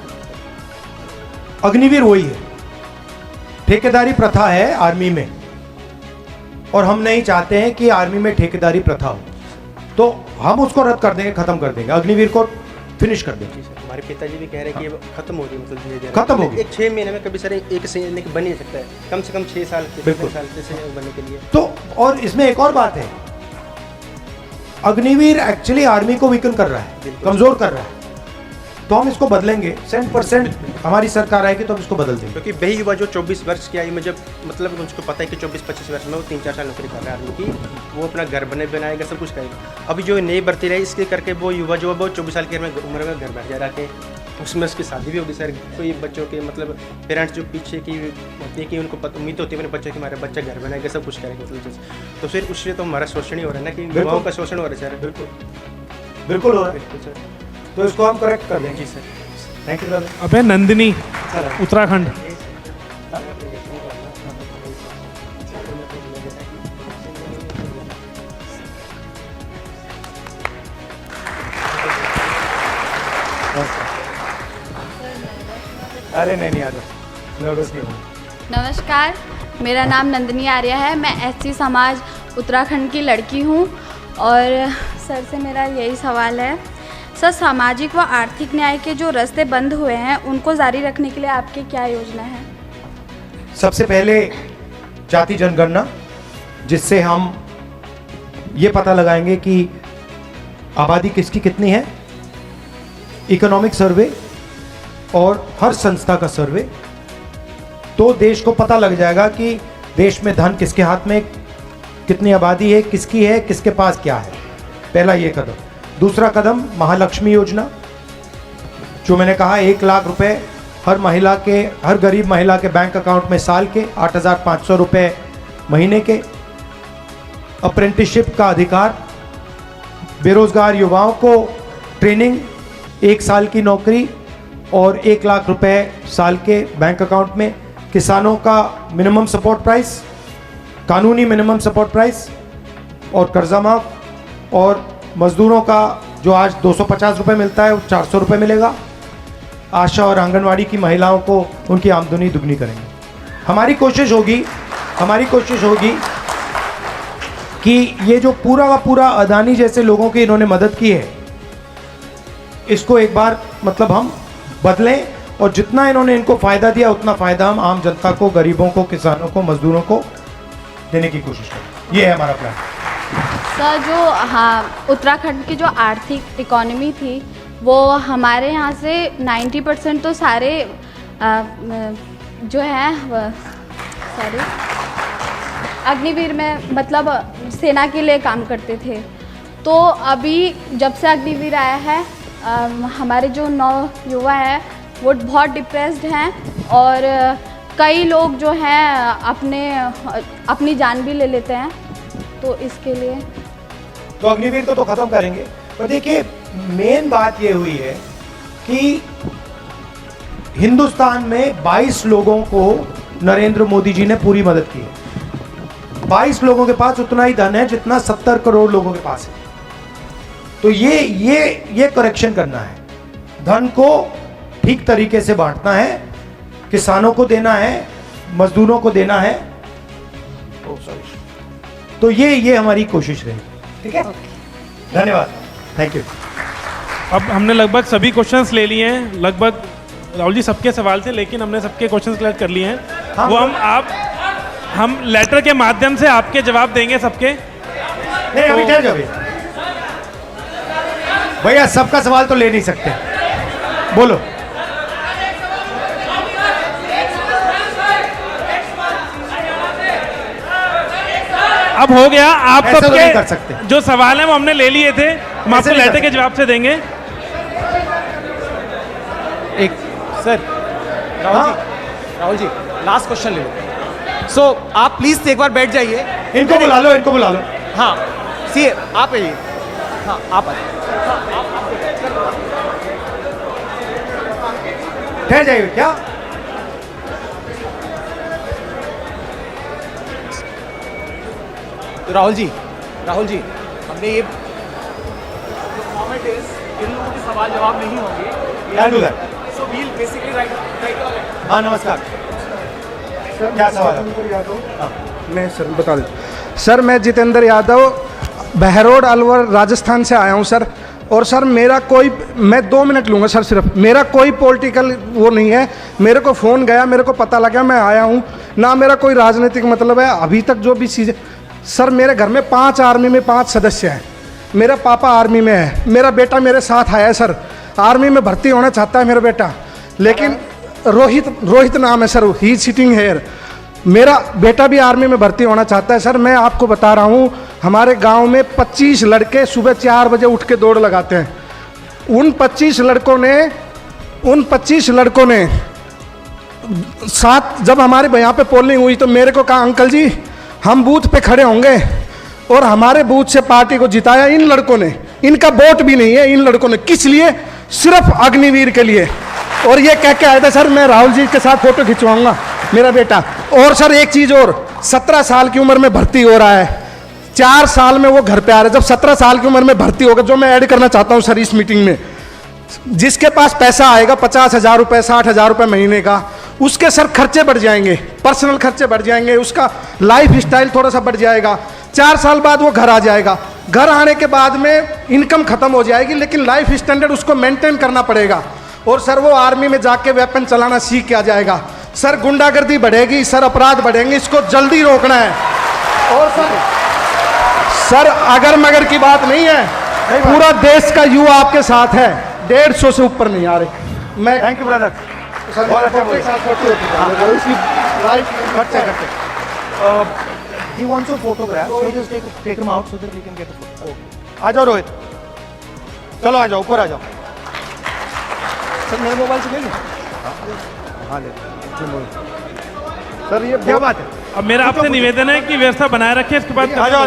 अग्निवीर वही है। ठेकेदारी प्रथा है आर्मी में, और हम नहीं चाहते हैं कि आर्मी में ठेकेदारी प्रथा हो, तो हम उसको रद्द कर देंगे, खत्म कर देंगे, अग्निवीर को फिनिश कर देंगे। हमारे पिताजी भी कह रहे हैं कि ये खत्म हो गई, मतलब धीरे धीरे खत्म हो गई। एक 6 महीने में कभी सर एक सैनिक बन नहीं सकता है, कम से कम 6 साल बिल्कुल 6 साल के सैनिक बनने के लिए। तो और इसमें एक और बात है, अग्निवीर एक्चुअली आर्मी को वीकन कर रहा है, कमजोर कर रहा है, तो हम इसको बदलेंगे। 100% हमारी सरकार आएगी तो हम इसको बदल देंगे। क्योंकि वही युवा जो 24 वर्ष की आयु में जब मतलब उसको पता है कि 24-25 वर्ष में वो 3-4 साल नौकरी कर रहा है आर्मी की, वो अपना घर बनाएगा, सब कुछ करेगा। अभी जो नई भर्ती रही इसके करके वो युवा जो है वो 24 साल की उम्र में घर बैठ जा रहा है, उसमें उसकी शादी भी होगी सर। कोई बच्चों के मतलब पेरेंट्स जो पीछे की होती है कि उनको उम्मीद होती है मेरे बच्चों की, हमारा बच्चा घर बनाएगा, सब कुछ करेगा, मतलब तो फिर उससे तो हमारा शोषण ही हो रहा है ना, कि युवाओं का शोषण हो रहा है सर। बिल्कुल हो रहा है बिल्कुल सर, तो इसको हम करेक्ट कर देंगे। जी सर। Thank you. अबे नंदिनी, उत्तराखंड। अरे नहीं आता, नर्वस नहीं हूँ। नमस्कार, मेरा नाम नंदिनी आर्या है। मैं एससी समाज उत्तराखंड की लड़की हूँ और सर से मेरा यही सवाल है, सर सामाजिक व आर्थिक न्याय के जो रास्ते बंद हुए हैं उनको जारी रखने के लिए आपकी क्या योजना है? सबसे पहले जाति जनगणना, जिससे हम ये पता लगाएंगे कि आबादी किसकी कितनी है, इकोनॉमिक सर्वे और हर संस्था का सर्वे, तो देश को पता लग जाएगा कि देश में धन किसके हाथ में, कितनी आबादी है, किसकी है, किसके पास क्या है। पहला ये कदम। दूसरा कदम महालक्ष्मी योजना, जो मैंने कहा 1 लाख रुपए हर महिला के, हर गरीब महिला के बैंक अकाउंट में साल के, 8,500 रुपए महीने के। अप्रेंटिसशिप का अधिकार, बेरोजगार युवाओं को ट्रेनिंग, 1 साल की नौकरी और 1 लाख रुपए साल के बैंक अकाउंट में। किसानों का मिनिमम सपोर्ट प्राइस, कानूनी मिनिमम सपोर्ट प्राइस और कर्जा माफ, और मजदूरों का जो आज 250 रुपये मिलता है वो 400 रुपये मिलेगा। आशा और आंगनवाड़ी की महिलाओं को उनकी आमदनी दुगनी करेंगे। हमारी कोशिश होगी कि ये जो पूरा का पूरा अदानी जैसे लोगों की इन्होंने मदद की है, इसको एक बार मतलब हम बदलें, और जितना इन्होंने इनको फ़ायदा दिया उतना फ़ायदा हम आम जनता को, गरीबों को, किसानों को, मजदूरों को देने की कोशिश करें। ये है हमारा प्लान। सर जो उत्तराखंड की जो आर्थिक इकोनॉमी थी वो हमारे यहाँ से 90% तो सारे जो है सारे अग्निवीर में मतलब सेना के लिए काम करते थे। तो अभी जब से अग्निवीर आया है हमारे जो युवा हैं वो बहुत डिप्रेस्ड हैं, और कई लोग जो हैं अपनी जान भी ले लेते हैं। तो इसके लिए तो अग्निवीर को तो खत्म करेंगे। पर देखिए, मेन बात ये हुई है कि हिंदुस्तान में 22 लोगों को नरेंद्र मोदी जी ने पूरी मदद की है। 22 लोगों के पास उतना ही धन है जितना 70 करोड़ लोगों के पास है। तो ये करेक्शन करना है, धन को ठीक तरीके से बांटना है, किसानों को देना है, मजदूरों को देना है। तो ये हमारी कोशिश रहेगी, ठीक है? धन्यवाद, थैंक यू। अब हमने लगभग सभी क्वेश्चंस ले लिए हैं, लगभग राहुल जी सबके सवाल थे, लेकिन हमने सबके क्वेश्चंस क्लियर कर लिए हैं। वो हम लेटर के माध्यम से आपके जवाब देंगे सबके। नहीं, अभी ठहर जाओ भैया, सबका सवाल तो ले नहीं सकते, बोलो। अब हो गया, आप ऐसा तो सबके नहीं कर सकते। जो सवाल हैं वो हमने ले लिए थे, हम आपको नहीं लेटर कर के जवाब से देंगे। एक sir, Rahul ji last question ले लो। सो आप प्लीज एक बार बैठ जाइए। इनको बुला लो, इनको बुला लो। हाँ सी आप आइए। हाँ आप आइए। ठहर जाइए क्या? तो राहुल जी हमने ये फॉर्मेट इज, इन लोगों के सवाल जवाब नहीं होंगे, सो वील बेसिकली राइट। हाँ नमस्कार सर, क्या सवाल है? मैं सर बता दें। सर मैं जितेंद्र यादव बहरोड अलवर राजस्थान से आया हूं सर। और सर मैं 2 मिनट लूँगा सर सिर्फ। मेरा कोई पॉलिटिकल वो नहीं है। मेरे को फ़ोन गया, मेरे को पता लगा, मैं आया हूँ। ना मेरा कोई राजनीतिक मतलब है। अभी तक जो भी चीज़ें सर, मेरे घर में 5 आर्मी में 5 सदस्य हैं। मेरा पापा आर्मी में है, मेरा बेटा मेरे साथ आया है सर। आर्मी में भर्ती होना चाहता है मेरा बेटा, लेकिन रोहित नाम है सर, ही सिटिंग हेयर। मेरा बेटा भी आर्मी में भर्ती होना चाहता है सर। मैं आपको बता रहा हूँ, हमारे गांव में 25 लड़के सुबह 4 बजे उठ के दौड़ लगाते हैं। उन 25 लड़कों ने साथ जब हमारे यहाँ पे पोलिंग हुई तो मेरे को कहा, अंकल जी हम बूथ पे खड़े होंगे, और हमारे बूथ से पार्टी को जिताया इन लड़कों ने। इनका वोट भी नहीं है इन लड़कों ने। किस लिए? सिर्फ अग्निवीर के लिए। और ये कह के आया था सर, मैं राहुल जी के साथ फोटो खिंचवाऊंगा मेरा बेटा। और सर एक चीज़ और, 17 साल की उम्र में भर्ती हो रहा है, 4 साल में वो घर पे आ रहा है। जब 17 साल की उम्र में भर्ती होगा, जो मैं ऐड करना चाहता हूँ सर इस मीटिंग में, जिसके पास पैसा आएगा 50,000 रुपये 60,000 रुपये महीने का, उसके सर खर्चे बढ़ जाएंगे, पर्सनल खर्चे बढ़ जाएंगे, उसका लाइफ स्टाइल थोड़ा सा बढ़ जाएगा। 4 साल बाद वो घर आ जाएगा। घर आने के बाद में इनकम खत्म हो जाएगी, लेकिन लाइफ स्टैंडर्ड उसको मेंटेन करना पड़ेगा। और सर वो आर्मी में जाके वेपन चलाना सीख के आ जाएगा। सर गुंडागर्दी बढ़ेगी, सर अपराध बढ़ेंगे, इसको जल्दी रोकना है। और सर अगर मगर की बात नहीं है, पूरा देश का युवा आपके साथ है, 150 से ऊपर नहीं आ रहे। मैं thank you brother. He wants a photograph, so just take him out so that we can get a photo. आ जाओ रोहित, चलो आ जाओ, ऊपर आ जाओ। सर मेरे मोबाइल से ले लो। हाँ ले सर, ये क्या बात है? अब मेरा आपसे निवेदन है कि व्यवस्था बनाए रखें, इसके बाद आ जाओ।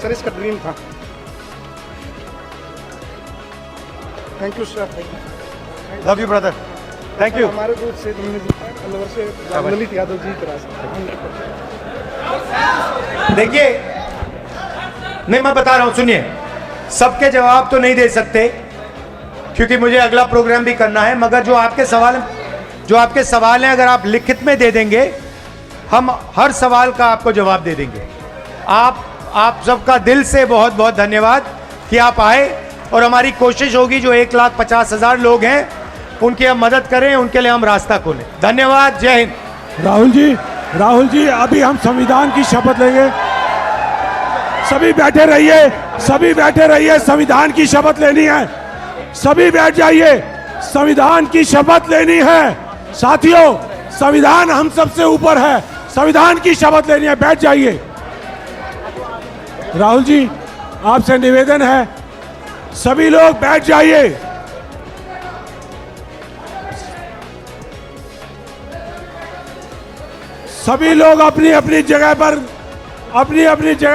सर इसका ड्रीम था। Thank you sir, love you brother, thank you. हमारे दूध से अलवर से ललित यादव जी की देखिए, नहीं मैं बता रहा हूं, सुनिए, सबके जवाब तो नहीं दे सकते क्योंकि मुझे अगला प्रोग्राम भी करना है, मगर जो आपके सवाल हैं अगर आप लिखित में दे देंगे, हम हर सवाल का आपको जवाब दे देंगे। आप सबका दिल से बहुत बहुत धन्यवाद कि आप आए, और हमारी कोशिश होगी जो 1,50,000 लोग हैं उनकी हम मदद करें, उनके लिए हम रास्ता खोलें। धन्यवाद, जय हिंद। राहुल जी अभी हम संविधान की शपथ लेंगे। सभी बैठे रहिए, संविधान की शपथ लेनी है। सभी बैठ जाइए, संविधान की शपथ लेनी है। साथियों, संविधान हम सबसे ऊपर है, संविधान की शपथ लेनी है, बैठ जाइए। राहुल जी आपसे निवेदन है, सभी लोग बैठ जाइए। सभी लोग अपनी अपनी जगह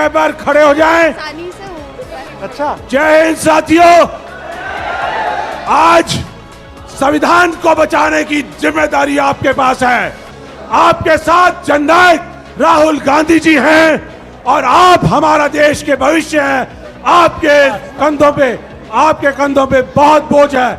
पर खड़े हो जाएं। अच्छा, जय हिंद साथियों। आज संविधान को बचाने की जिम्मेदारी आपके पास है। आपके साथ जननायक राहुल गांधी जी हैं, और आप हमारा देश के भविष्य हैं। आपके कंधों पे बहुत बोझ है।